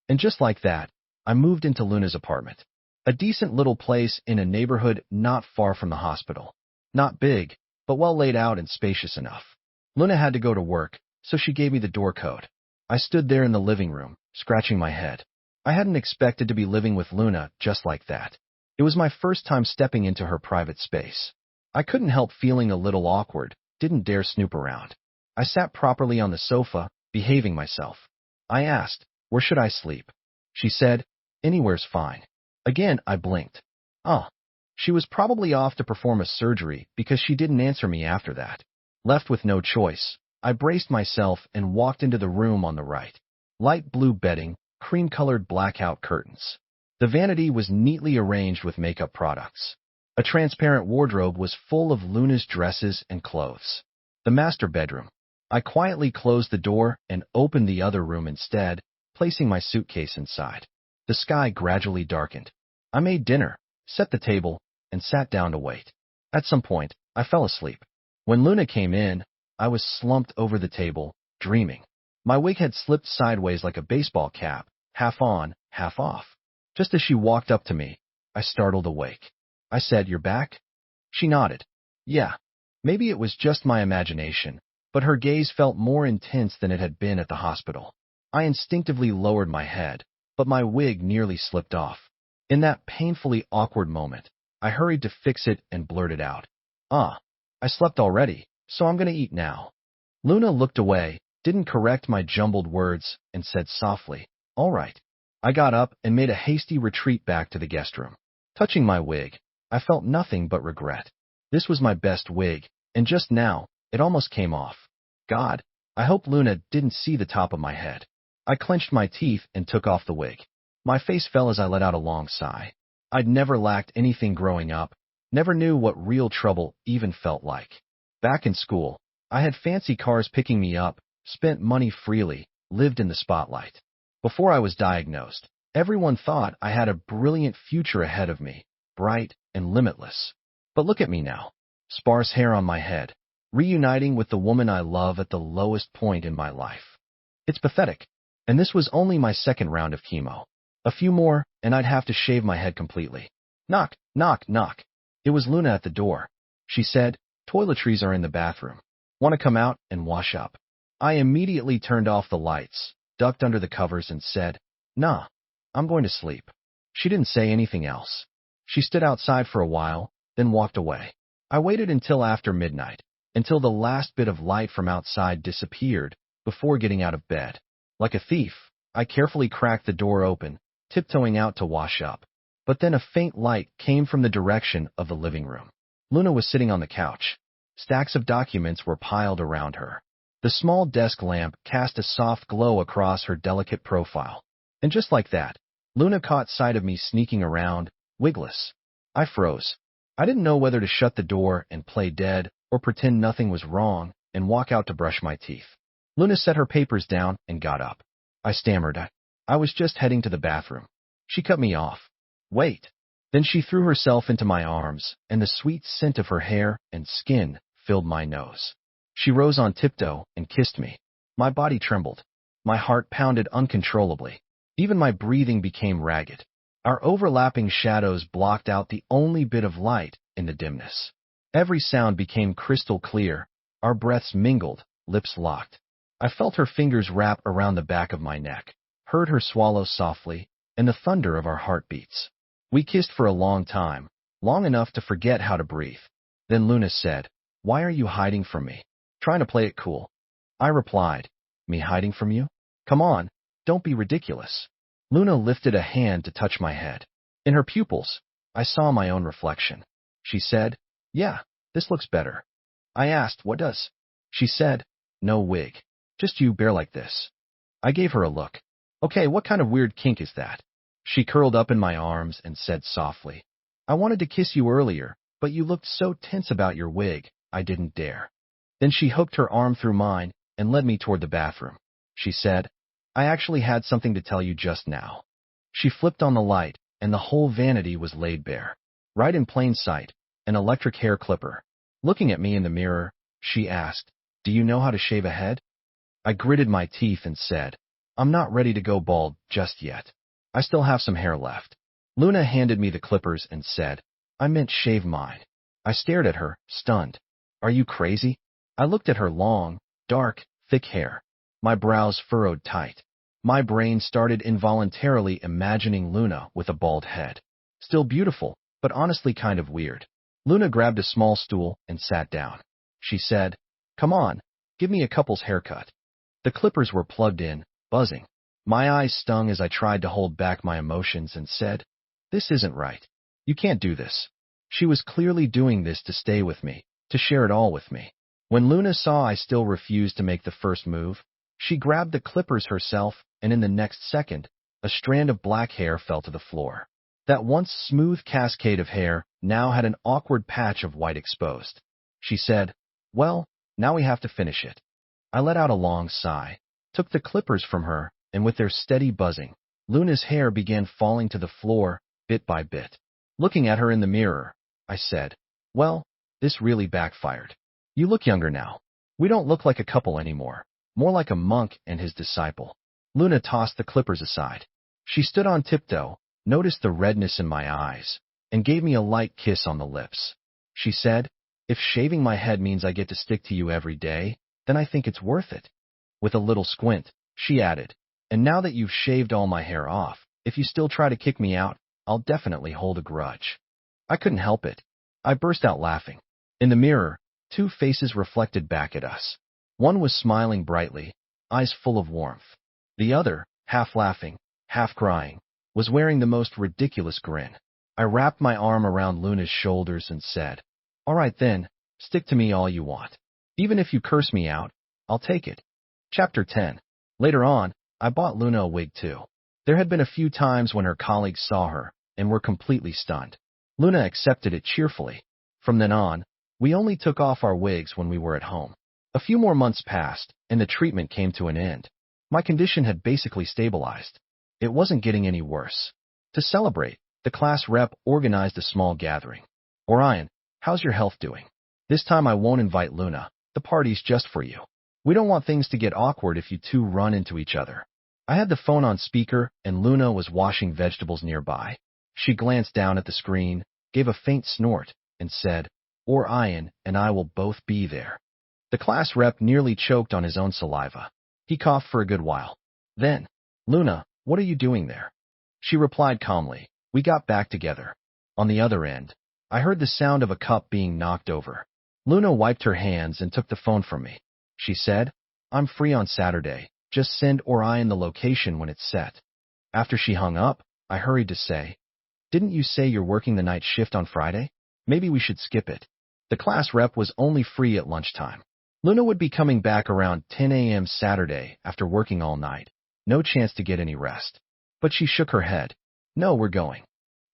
And just like that, I moved into Luna's apartment. A decent little place in a neighborhood not far from the hospital. Not big, but well laid out and spacious enough. Luna had to go to work, so she gave me the door code. I stood there in the living room, scratching my head. I hadn't expected to be living with Luna just like that. It was my first time stepping into her private space. I couldn't help feeling a little awkward, didn't dare snoop around. I sat properly on the sofa, behaving myself. I asked, "Where should I sleep?" She said, "Anywhere's fine." Again, I blinked. Oh. She was probably off to perform a surgery because she didn't answer me after that. Left with no choice, I braced myself and walked into the room on the right. Light blue bedding, cream-colored blackout curtains. The vanity was neatly arranged with makeup products. A transparent wardrobe was full of Luna's dresses and clothes. The master bedroom. I quietly closed the door and opened the other room instead, placing my suitcase inside. The sky gradually darkened. I made dinner, set the table, and sat down to wait. At some point, I fell asleep. When Luna came in, I was slumped over the table, dreaming. My wig had slipped sideways like a baseball cap, half on, half off. Just as she walked up to me, I startled awake. I said, "You're back?" She nodded. "Yeah." Maybe it was just my imagination, but her gaze felt more intense than it had been at the hospital. I instinctively lowered my head, but my wig nearly slipped off. In that painfully awkward moment, I hurried to fix it and blurted out, I slept already, so I'm going to eat now." Luna looked away, didn't correct my jumbled words, and said softly, "All right." I got up and made a hasty retreat back to the guest room. Touching my wig, I felt nothing but regret. This was my best wig, and just now, it almost came off. God, I hope Luna didn't see the top of my head. I clenched my teeth and took off the wig. My face fell as I let out a long sigh. I'd never lacked anything growing up, never knew what real trouble even felt like. Back in school, I had fancy cars picking me up, spent money freely, lived in the spotlight. Before I was diagnosed, everyone thought I had a brilliant future ahead of me, bright and limitless. But look at me now. Sparse hair on my head, reuniting with the woman I love at the lowest point in my life. It's pathetic. And this was only my second round of chemo. A few more, and I'd have to shave my head completely. Knock, knock, knock. It was Luna at the door. She said, "Toiletries are in the bathroom. Want to come out and wash up?" I immediately turned off the lights, ducked under the covers, and said, "Nah, I'm going to sleep." She didn't say anything else. She stood outside for a while, then walked away. I waited until after midnight, until the last bit of light from outside disappeared, before getting out of bed. Like a thief, I carefully cracked the door open, tiptoeing out to wash up. But then a faint light came from the direction of the living room. Luna was sitting on the couch. Stacks of documents were piled around her. The small desk lamp cast a soft glow across her delicate profile. And just like that, Luna caught sight of me sneaking around, wigless. I froze. I didn't know whether to shut the door and play dead, or pretend nothing was wrong, and walk out to brush my teeth. Luna set her papers down and got up. I stammered. I was just heading to the bathroom. She cut me off. "Wait." Then she threw herself into my arms, and the sweet scent of her hair and skin filled my nose. She rose on tiptoe and kissed me. My body trembled. My heart pounded uncontrollably. Even my breathing became ragged. Our overlapping shadows blocked out the only bit of light in the dimness. Every sound became crystal clear. Our breaths mingled, lips locked. I felt her fingers wrap around the back of my neck, heard her swallow softly, and the thunder of our heartbeats. We kissed for a long time, long enough to forget how to breathe. Then Luna said, "Why are you hiding from me?" "Trying to play it cool." I replied, "Me hiding from you?" Come on, don't be ridiculous. Luna lifted a hand to touch my head. In her pupils, I saw my own reflection. She said, "Yeah, this looks better." I asked, "What does?" She said, "No wig. Just you bare like this." I gave her a look. "Okay, what kind of weird kink is that?" She curled up in my arms and said softly, "I wanted to kiss you earlier, but you looked so tense about your wig, I didn't dare." Then she hooked her arm through mine and led me toward the bathroom. She said, "I actually had something to tell you just now." She flipped on the light, and the whole vanity was laid bare. Right in plain sight, an electric hair clipper. Looking at me in the mirror, she asked, "Do you know how to shave a head?" I gritted my teeth and said, "I'm not ready to go bald just yet. I still have some hair left." Luna handed me the clippers and said, "I meant shave mine." I stared at her, stunned. "Are you crazy?" I looked at her long, dark, thick hair. My brows furrowed tight. My brain started involuntarily imagining Luna with a bald head. Still beautiful, but honestly kind of weird. Luna grabbed a small stool and sat down. She said, "Come on, give me a couple's haircut." The clippers were plugged in, buzzing. My eyes stung as I tried to hold back my emotions and said, "This isn't right. You can't do this." She was clearly doing this to stay with me, to share it all with me. When Luna saw I still refused to make the first move, she grabbed the clippers herself, and in the next second, a strand of black hair fell to the floor. That once smooth cascade of hair now had an awkward patch of white exposed. She said, "Well, now we have to finish it." I let out a long sigh, took the clippers from her, and with their steady buzzing, Luna's hair began falling to the floor, bit by bit. Looking at her in the mirror, I said, "Well, this really backfired. You look younger now. We don't look like a couple anymore, more like a monk and his disciple." Luna tossed the clippers aside. She stood on tiptoe, noticed the redness in my eyes, and gave me a light kiss on the lips. She said, "If shaving my head means I get to stick to you every day, then I think it's worth it." With a little squint, she added, "And now that you've shaved all my hair off, if you still try to kick me out, I'll definitely hold a grudge." I couldn't help it. I burst out laughing. In the mirror, two faces reflected back at us. One was smiling brightly, eyes full of warmth. The other, half laughing, half crying, was wearing the most ridiculous grin. I wrapped my arm around Luna's shoulders and said, "All right then, stick to me all you want. Even if you curse me out, I'll take it." Chapter 10. Later on, I bought Luna a wig too. There had been a few times when her colleagues saw her and were completely stunned. Luna accepted it cheerfully. From then on, we only took off our wigs when we were at home. A few more months passed, and the treatment came to an end. My condition had basically stabilized. It wasn't getting any worse. To celebrate, the class rep organized a small gathering. "Orion, how's your health doing? This time I won't invite Luna. The party's just for you. We don't want things to get awkward if you two run into each other." I had the phone on speaker, and Luna was washing vegetables nearby. She glanced down at the screen, gave a faint snort, and said, "Orion and I will both be there." The class rep nearly choked on his own saliva. He coughed for a good while. Then, "Luna, what are you doing there?" She replied calmly, "We got back together." On the other end, I heard the sound of a cup being knocked over. Luna wiped her hands and took the phone from me. She said, "I'm free on Saturday. Just send Orion the location when it's set." After she hung up, I hurried to say, "Didn't you say you're working the night shift on Friday? Maybe we should skip it." The class rep was only free at lunchtime. Luna would be coming back around 10 a.m. Saturday after working all night. No chance to get any rest. But she shook her head. "No, we're going."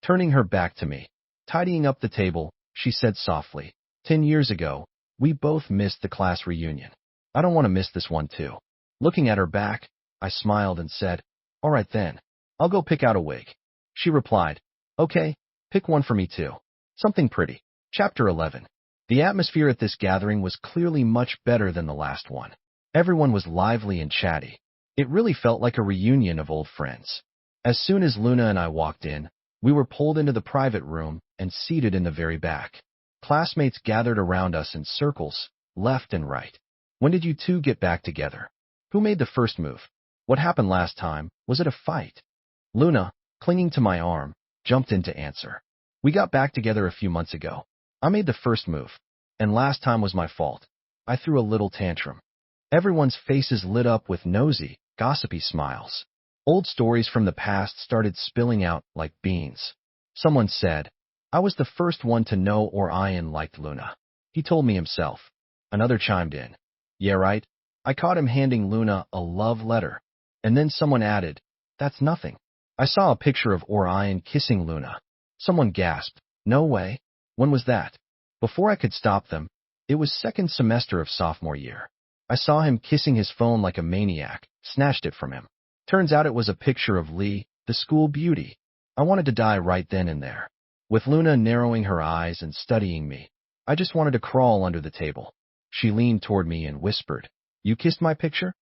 Turning her back to me, tidying up the table, she said softly, 10 years ago, we both missed the class reunion. I don't want to miss this one too." Looking at her back, I smiled and said, "All right then, I'll go pick out a wig." She replied, "Okay, pick one for me too. Something pretty." Chapter 11. The atmosphere at this gathering was clearly much better than the last one. Everyone was lively and chatty. It really felt like a reunion of old friends. As soon as Luna and I walked in, we were pulled into the private room and seated in the very back. Classmates gathered around us in circles, left and right. "When did you two get back together? Who made the first move? What happened last time? Was it a fight?" Luna, clinging to my arm, jumped in to answer. "We got back together a few months ago. I made the first move, and last time was my fault. I threw a little tantrum." Everyone's faces lit up with nosy, gossipy smiles. Old stories from the past started spilling out like beans. Someone said, I was the first one to know Orion liked Luna. He told me himself. Another chimed in. Yeah, right. I caught him handing Luna a love letter. And then someone added, that's nothing. I saw a picture of Orion kissing Luna. Someone gasped, no way. When was that? Before I could stop them, it was second semester of sophomore year. I saw him kissing his phone like a maniac, snatched it from him. Turns out it was a picture of Lee, the school beauty. I wanted to die right then and there. With Luna narrowing her eyes and studying me, I just wanted to crawl under the table. She leaned toward me and whispered, you kissed my picture?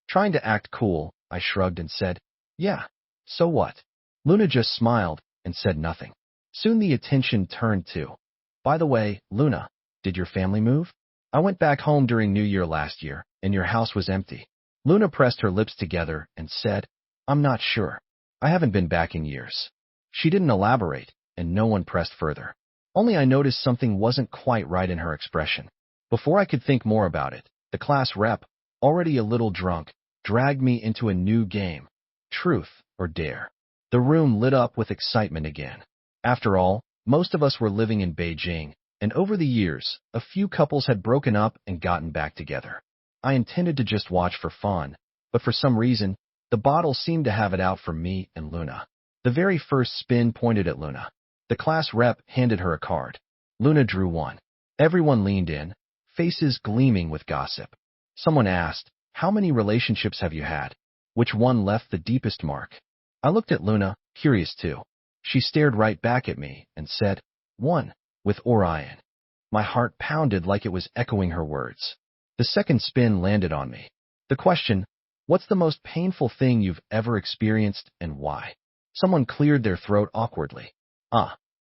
Trying to act cool, I shrugged and said, yeah, so what? Luna just smiled and said nothing. Soon the attention turned to, by the way, Luna, did your family move? I went back home during New Year last year, and your house was empty. Luna pressed her lips together and said, I'm not sure. I haven't been back in years. She didn't elaborate, and no one pressed further. Only I noticed something wasn't quite right in her expression. Before I could think more about it, the class rep, already a little drunk, dragged me into a new game. Truth or dare. The room lit up with excitement again. After all, most of us were living in Beijing, and over the years, a few couples had broken up and gotten back together. I intended to just watch for fun, but for some reason, the bottle seemed to have it out for me and Luna. The very first spin pointed at Luna. The class rep handed her a card. Luna drew one. Everyone leaned in, faces gleaming with gossip. Someone asked, how many relationships have you had? Which one left the deepest mark? I looked at Luna, curious too. She stared right back at me and said, one, with Orion. My heart pounded like it was echoing her words. The second spin landed on me. The question, what's the most painful thing you've ever experienced and why? Someone cleared their throat awkwardly.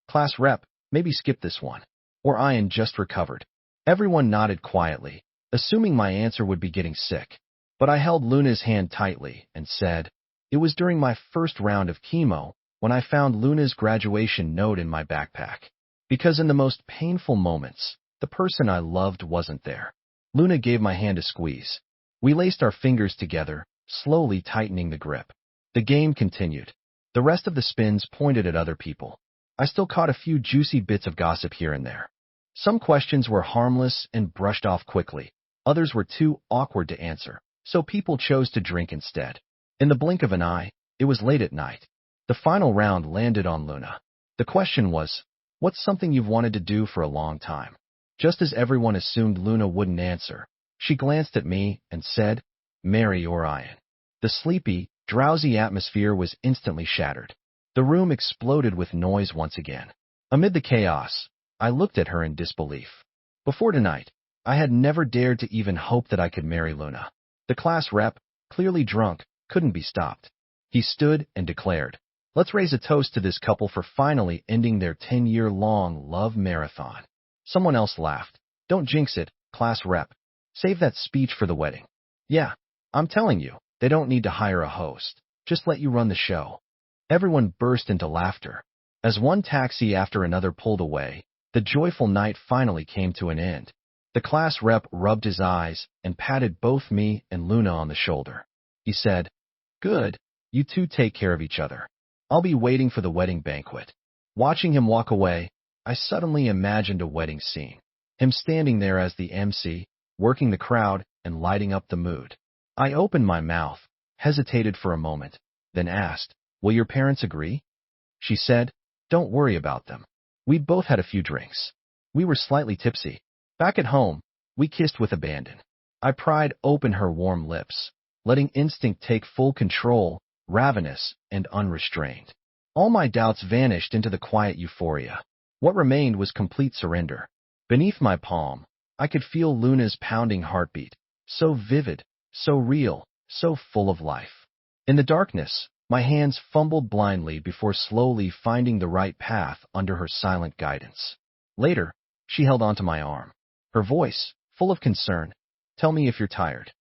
Class rep, maybe skip this one. Orion just recovered. Everyone nodded quietly, assuming my answer would be getting sick. But I held Luna's hand tightly and said, it was during my first round of chemo when I found Luna's graduation note in my backpack. Because in the most painful moments, the person I loved wasn't there. Luna gave my hand a squeeze. We laced our fingers together, slowly tightening the grip. The game continued. The rest of the spins pointed at other people. I still caught a few juicy bits of gossip here and there. Some questions were harmless and brushed off quickly. Others were too awkward to answer, so people chose to drink instead. In the blink of an eye, it was late at night. The final round landed on Luna. The question was, what's something you've wanted to do for a long time? Just as everyone assumed Luna wouldn't answer, she glanced at me and said, marry Orion. The sleepy, drowsy atmosphere was instantly shattered. The room exploded with noise once again. Amid the chaos, I looked at her in disbelief. Before tonight, I had never dared to even hope that I could marry Luna. The class rep, clearly drunk, couldn't be stopped. He stood and declared, let's raise a toast to this couple for finally ending their 10-year-long love marathon. Someone else laughed. Don't jinx it, class rep. Save that speech for the wedding. Yeah, I'm telling you, they don't need to hire a host. Just let you run the show. Everyone burst into laughter. As one taxi after another pulled away, the joyful night finally came to an end. The class rep rubbed his eyes and patted both me and Luna on the shoulder. He said, good, you two take care of each other. I'll be waiting for the wedding banquet. Watching him walk away, I suddenly imagined a wedding scene. Him standing there as the MC, working the crowd and lighting up the mood. I opened my mouth, hesitated for a moment, then asked, will your parents agree? She said, don't worry about them. We'd both had a few drinks. We were slightly tipsy. Back at home, we kissed with abandon. I pried open her warm lips, letting instinct take full control, ravenous and unrestrained. All my doubts vanished into the quiet euphoria. What remained was complete surrender. Beneath my palm, I could feel Luna's pounding heartbeat, so vivid, so real, so full of life. In the darkness, my hands fumbled blindly before slowly finding the right path under her silent guidance. Later, she held onto my arm. Her voice, full of concern, tell me if you're tired.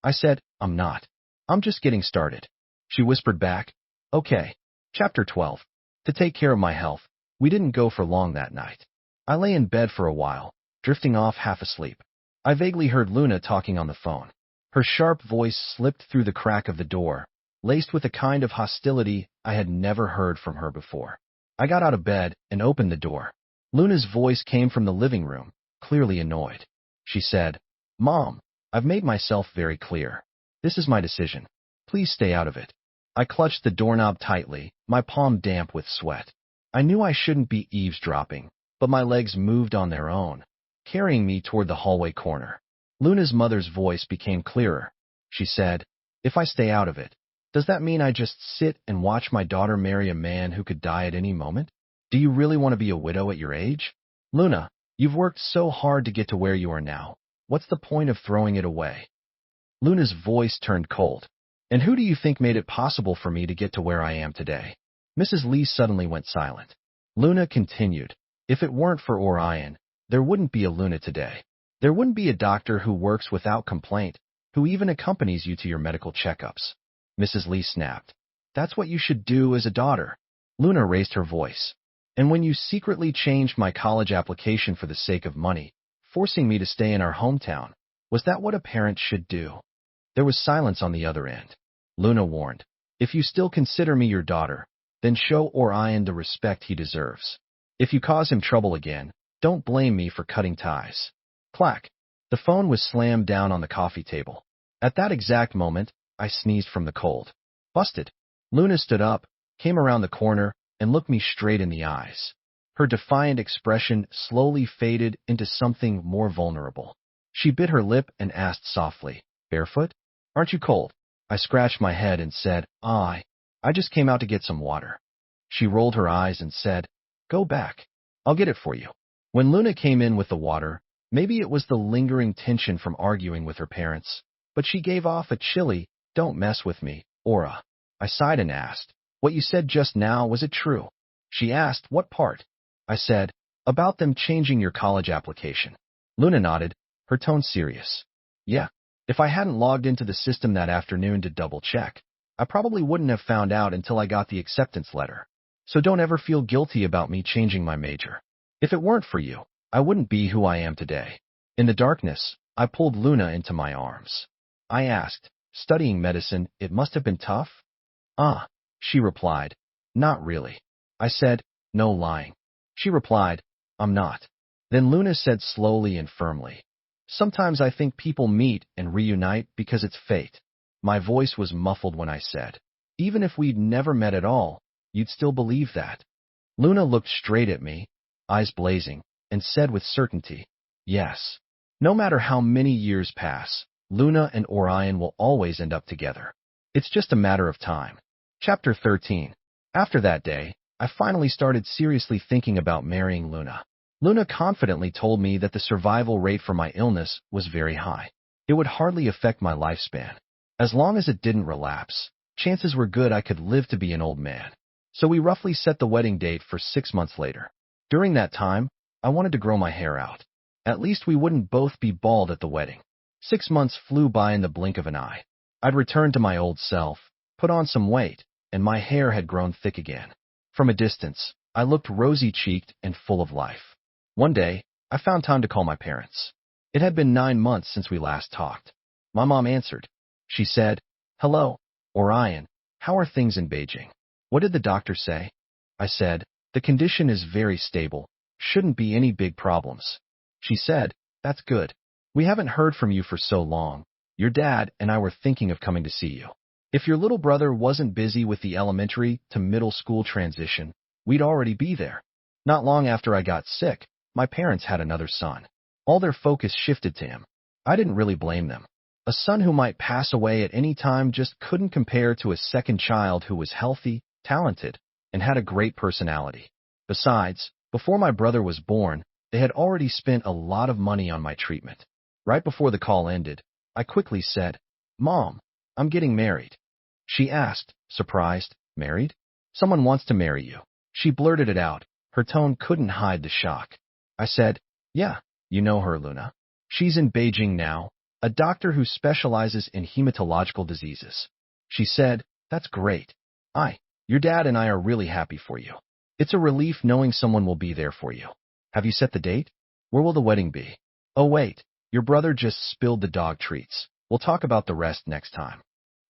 I said, I'm not. I'm just getting started. She whispered back, okay. Chapter 12. To take care of my health, we didn't go for long that night. I lay in bed for a while, drifting off half asleep. I vaguely heard Luna talking on the phone. Her sharp voice slipped through the crack of the door, laced with a kind of hostility I had never heard from her before. I got out of bed and opened the door. Luna's voice came from the living room, clearly annoyed. She said, "Mom, I've made myself very clear. This is my decision. Please stay out of it." I clutched the doorknob tightly, my palm damp with sweat. I knew I shouldn't be eavesdropping, but my legs moved on their own, carrying me toward the hallway corner. Luna's mother's voice became clearer. She said, "If I stay out of it, does that mean I just sit and watch my daughter marry a man who could die at any moment? Do you really want to be a widow at your age? Luna, you've worked so hard to get to where you are now. What's the point of throwing it away?" Luna's voice turned cold. "And who do you think made it possible for me to get to where I am today?" Mrs. Lee suddenly went silent. Luna continued, "If it weren't for Orion, there wouldn't be a Luna today. There wouldn't be a doctor who works without complaint, who even accompanies you to your medical checkups." Mrs. Lee snapped. "That's what you should do as a daughter." Luna raised her voice. "And when you secretly changed my college application for the sake of money, forcing me to stay in our hometown, was that what a parent should do?" There was silence on the other end. Luna warned, "If you still consider me your daughter, then show Orion the respect he deserves. If you cause him trouble again, don't blame me for cutting ties." Clack! The phone was slammed down on the coffee table. At that exact moment, I sneezed from the cold. "Busted." Luna stood up, came around the corner, and looked me straight in the eyes. Her defiant expression slowly faded into something more vulnerable. She bit her lip and asked softly, "Barefoot? Aren't you cold?" I scratched my head and said, I just came out to get some water." She rolled her eyes and said, "Go back. I'll get it for you." When Luna came in with the water, maybe it was the lingering tension from arguing with her parents, but she gave off a chilly, "Don't mess with me, aura." I sighed and asked, "What you said just now, was it true?" She asked, "What part?" I said, "About them changing your college application." Luna nodded, her tone serious. "Yeah. If I hadn't logged into the system that afternoon to double-check, I probably wouldn't have found out until I got the acceptance letter. So don't ever feel guilty about me changing my major. If it weren't for you, I wouldn't be who I am today." In the darkness, I pulled Luna into my arms. I asked, "Studying medicine, it must have been tough?" She replied, "Not really." I said, "No lying." She replied, "I'm not." Then Luna said slowly and firmly, "Sometimes I think people meet and reunite because it's fate." My voice was muffled when I said, "Even if we'd never met at all, you'd still believe that?" Luna looked straight at me, eyes blazing, and said with certainty, "Yes." No matter how many years pass, Luna and Orion will always end up together. It's just a matter of time. Chapter 13. After that day, I finally started seriously thinking about marrying Luna. Luna confidently told me that the survival rate for my illness was very high. It would hardly affect my lifespan. As long as it didn't relapse, chances were good I could live to be an old man. So we roughly set the wedding date for 6 months later. During that time, I wanted to grow my hair out. At least we wouldn't both be bald at the wedding. 6 months flew by in the blink of an eye. I'd returned to my old self, put on some weight, and my hair had grown thick again. From a distance, I looked rosy-cheeked and full of life. One day, I found time to call my parents. It had been 9 months since we last talked. My mom answered. She said, "Hello, Orion. How are things in Beijing? What did the doctor say?" I said, "The condition is very stable. Shouldn't be any big problems." She said, "That's good. We haven't heard from you for so long. Your dad and I were thinking of coming to see you. If your little brother wasn't busy with the elementary to middle school transition, we'd already be there." Not long after I got sick, my parents had another son. All their focus shifted to him. I didn't really blame them. A son who might pass away at any time just couldn't compare to a second child who was healthy, talented, and had a great personality. Besides, before my brother was born, they had already spent a lot of money on my treatment. Right before the call ended, I quickly said, "Mom, I'm getting married." She asked, surprised, "Married? Someone wants to marry you." She blurted it out. Her tone couldn't hide the shock. I said, "Yeah, you know her, Luna. She's in Beijing now, a doctor who specializes in hematological diseases." She said, "That's great. Your dad and I are really happy for you. It's a relief knowing someone will be there for you. Have you set the date? Where will the wedding be? Oh wait, your brother just spilled the dog treats. We'll talk about the rest next time.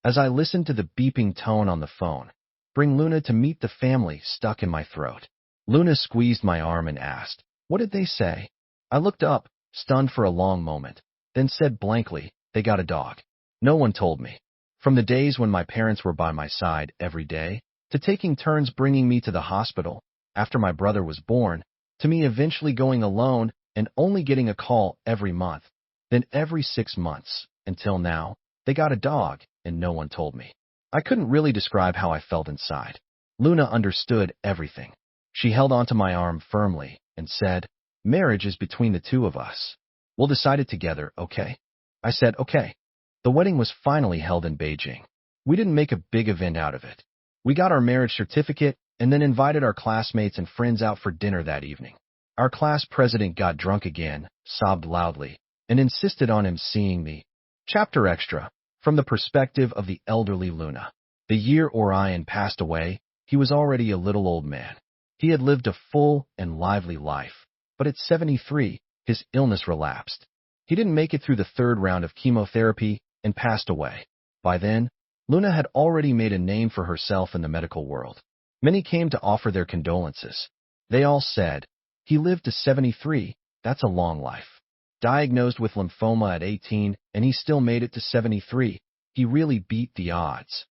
As I listened to the beeping tone on the phone, bring Luna to meet the family stuck in my throat. Luna squeezed my arm and asked, "What did they say?" I looked up, stunned for a long moment, then said blankly, "They got a dog." No one told me. From the days when my parents were by my side every day, to taking turns bringing me to the hospital after my brother was born, to me eventually going alone and only getting a call every month, then every 6 months, until now, they got a dog, and no one told me. I couldn't really describe how I felt inside. Luna understood everything. She held onto my arm firmly and said, "Marriage is between the two of us. We'll decide it together, okay?" I said, "Okay." The wedding was finally held in Beijing. We didn't make a big event out of it. We got our marriage certificate and then invited our classmates and friends out for dinner that evening. Our class president got drunk again, sobbed loudly, and insisted on him seeing me. Chapter extra, from the perspective of the elderly Luna. The year Orion passed away, he was already a little old man. He had lived a full and lively life, but at 73, his illness relapsed. He didn't make it through the 3rd round of chemotherapy and passed away. By then, Luna had already made a name for herself in the medical world. Many came to offer their condolences. They all said, "He lived to 73, that's a long life. Diagnosed with lymphoma at 18, and he still made it to 73. He really beat the odds."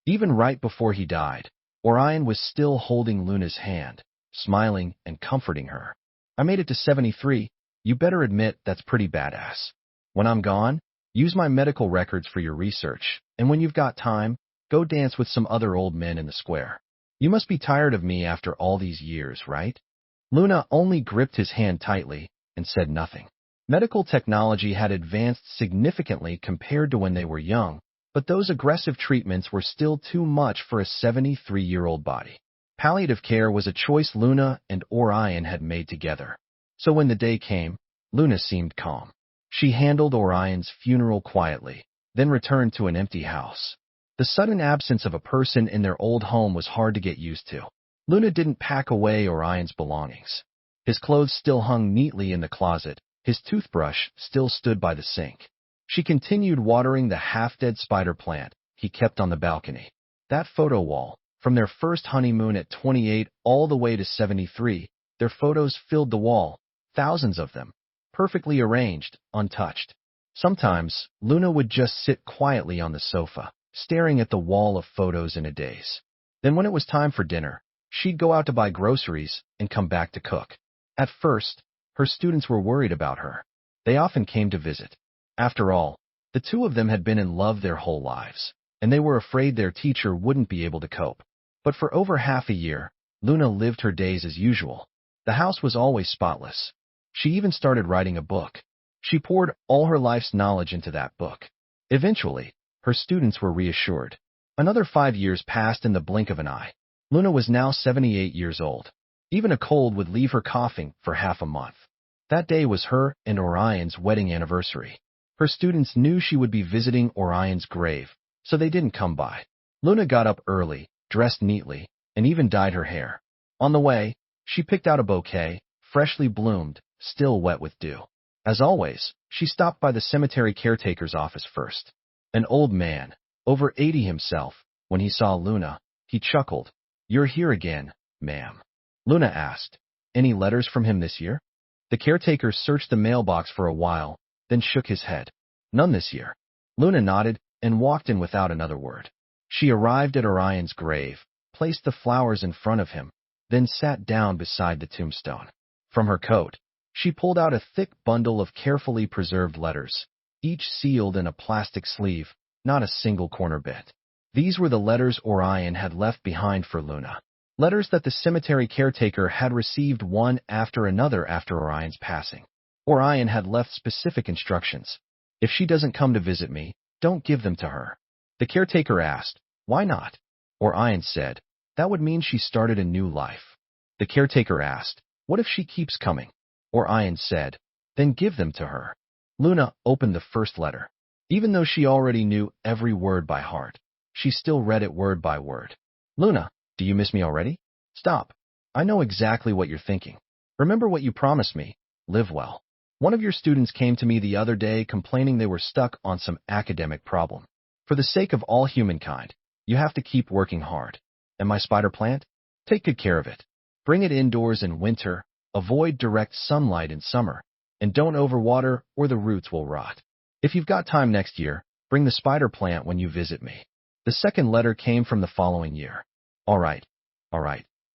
Even right before he died, Orion was still holding Luna's hand, smiling and comforting her. "I made it to 73. You better admit that's pretty badass. When I'm gone, use my medical records for your research, and when you've got time, go dance with some other old men in the square. You must be tired of me after all these years, right?" Luna only gripped his hand tightly and said nothing. Medical technology had advanced significantly compared to when they were young, but those aggressive treatments were still too much for a 73-year-old body. Palliative care was a choice Luna and Orion had made together. So when the day came, Luna seemed calm. She handled Orion's funeral quietly, then returned to an empty house. The sudden absence of a person in their old home was hard to get used to. Luna didn't pack away Orion's belongings. His clothes still hung neatly in the closet. His toothbrush still stood by the sink. She continued watering the half-dead spider plant he kept on the balcony. That photo wall, from their first honeymoon at 28 all the way to 73, their photos filled the wall, thousands of them, perfectly arranged, untouched. Sometimes, Luna would just sit quietly on the sofa, staring at the wall of photos in a daze. Then when it was time for dinner, she'd go out to buy groceries and come back to cook. At first, her students were worried about her. They often came to visit. After all, the two of them had been in love their whole lives, and they were afraid their teacher wouldn't be able to cope. But for over half a year, Luna lived her days as usual. The house was always spotless. She even started writing a book. She poured all her life's knowledge into that book. Eventually, her students were reassured. Another 5 years passed in the blink of an eye. Luna was now 78 years old. Even a cold would leave her coughing for half a month. That day was her and Orion's wedding anniversary. Her students knew she would be visiting Orion's grave, so they didn't come by. Luna got up early, dressed neatly, and even dyed her hair. On the way, she picked out a bouquet, freshly bloomed, still wet with dew. As always, she stopped by the cemetery caretaker's office first. An old man, over 80 himself, when he saw Luna, he chuckled. "You're here again, ma'am." Luna asked, "Any letters from him this year?" The caretaker searched the mailbox for a while, then shook his head. "None this year." Luna nodded and walked in without another word. She arrived at Orion's grave, placed the flowers in front of him, then sat down beside the tombstone. From her coat, she pulled out a thick bundle of carefully preserved letters, each sealed in a plastic sleeve, not a single corner bit. These were the letters Orion had left behind for Luna. Letters that the cemetery caretaker had received one after another after Orion's passing. Orion had left specific instructions. "If she doesn't come to visit me, don't give them to her." The caretaker asked, "Why not?" Orion said, "That would mean she started a new life." The caretaker asked, "What if she keeps coming?" Orion said, "Then give them to her." Luna opened the first letter. Even though she already knew every word by heart, she still read it word by word. "Luna, do you miss me already? Stop. I know exactly what you're thinking. Remember what you promised me. Live well. One of your students came to me the other day complaining they were stuck on some academic problem. For the sake of all humankind, you have to keep working hard. And my spider plant? Take good care of it. Bring it indoors in winter, avoid direct sunlight in summer, and don't overwater or the roots will rot. If you've got time next year, bring the spider plant when you visit me. The second letter came from the following year. All right.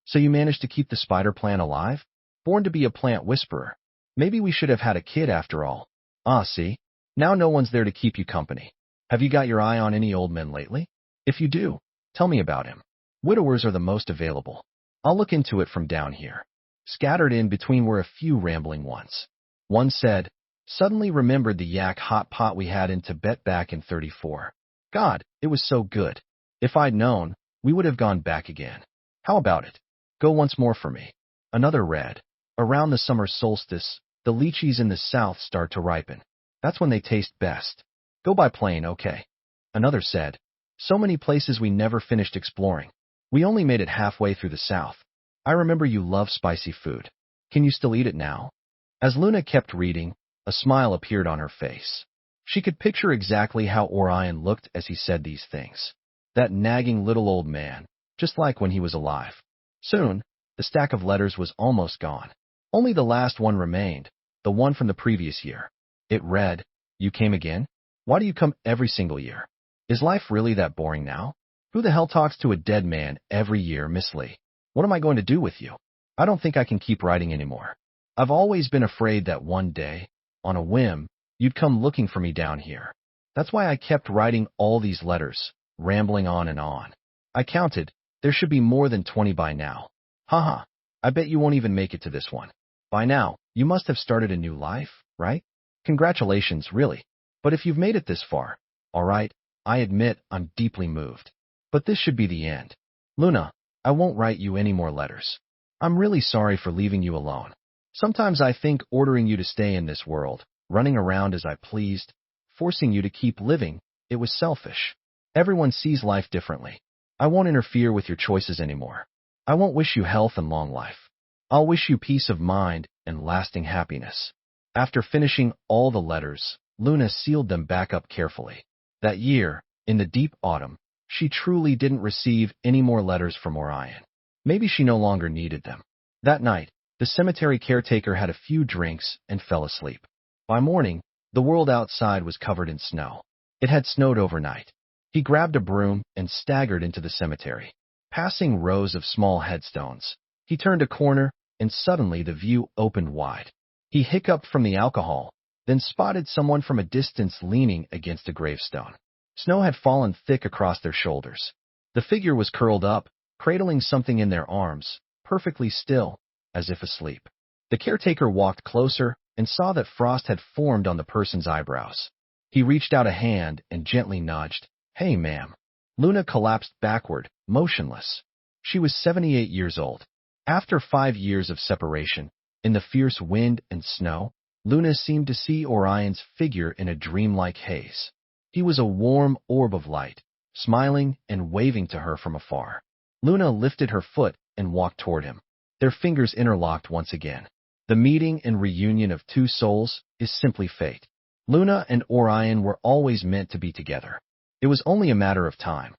So you managed to keep the spider plant alive? Born to be a plant whisperer. Maybe we should have had a kid after all. Ah, see? Now no one's there to keep you company. Have you got your eye on any old men lately? If you do, tell me about him. Widowers are the most available. I'll look into it from down here. Scattered in between were a few rambling ones. One said, suddenly remembered the yak hot pot we had in Tibet back in 34. God, it was so good. If I'd known, we would have gone back again. How about it? Go once more for me. Another read, around the summer solstice, the lychees in the south start to ripen. That's when they taste best. Go by plane, okay. Another said, so many places we never finished exploring. We only made it halfway through the south. I remember you love spicy food. Can you still eat it now? As Luna kept reading, a smile appeared on her face. She could picture exactly how Orion looked as he said these things. That nagging little old man, just like when he was alive. Soon, the stack of letters was almost gone. Only the last one remained, the one from the previous year. It read, you came again? Why do you come every single year? Is life really that boring now? Who the hell talks to a dead man every year, Miss Lee? What am I going to do with you? I don't think I can keep writing anymore. I've always been afraid that one day, on a whim, you'd come looking for me down here. That's why I kept writing all these letters, rambling on and on. I counted, there should be more than 20 by now. Haha, I bet you won't even make it to this one. By now, you must have started a new life, right? Congratulations, really. But if you've made it this far, all right, I admit I'm deeply moved. But this should be the end. Luna, I won't write you any more letters. I'm really sorry for leaving you alone. Sometimes I think ordering you to stay in this world, running around as I pleased, forcing you to keep living, it was selfish. Everyone sees life differently. I won't interfere with your choices anymore. I won't wish you health and long life. I'll wish you peace of mind and lasting happiness. After finishing all the letters, Luna sealed them back up carefully. That year, in the deep autumn, she truly didn't receive any more letters from Orion. Maybe she no longer needed them. That night, the cemetery caretaker had a few drinks and fell asleep. By morning, the world outside was covered in snow. It had snowed overnight. He grabbed a broom and staggered into the cemetery. Passing rows of small headstones, he turned a corner, and suddenly the view opened wide. He hiccuped from the alcohol, then spotted someone from a distance leaning against a gravestone. Snow had fallen thick across their shoulders. The figure was curled up, cradling something in their arms, perfectly still, as if asleep. The caretaker walked closer and saw that frost had formed on the person's eyebrows. He reached out a hand and gently nudged, "Hey, ma'am." Luna collapsed backward, motionless. She was 78 years old. After 5 years of separation, in the fierce wind and snow, Luna seemed to see Orion's figure in a dreamlike haze. He was a warm orb of light, smiling and waving to her from afar. Luna lifted her foot and walked toward him. Their fingers interlocked once again. The meeting and reunion of two souls is simply fate. Luna and Orion were always meant to be together. It was only a matter of time.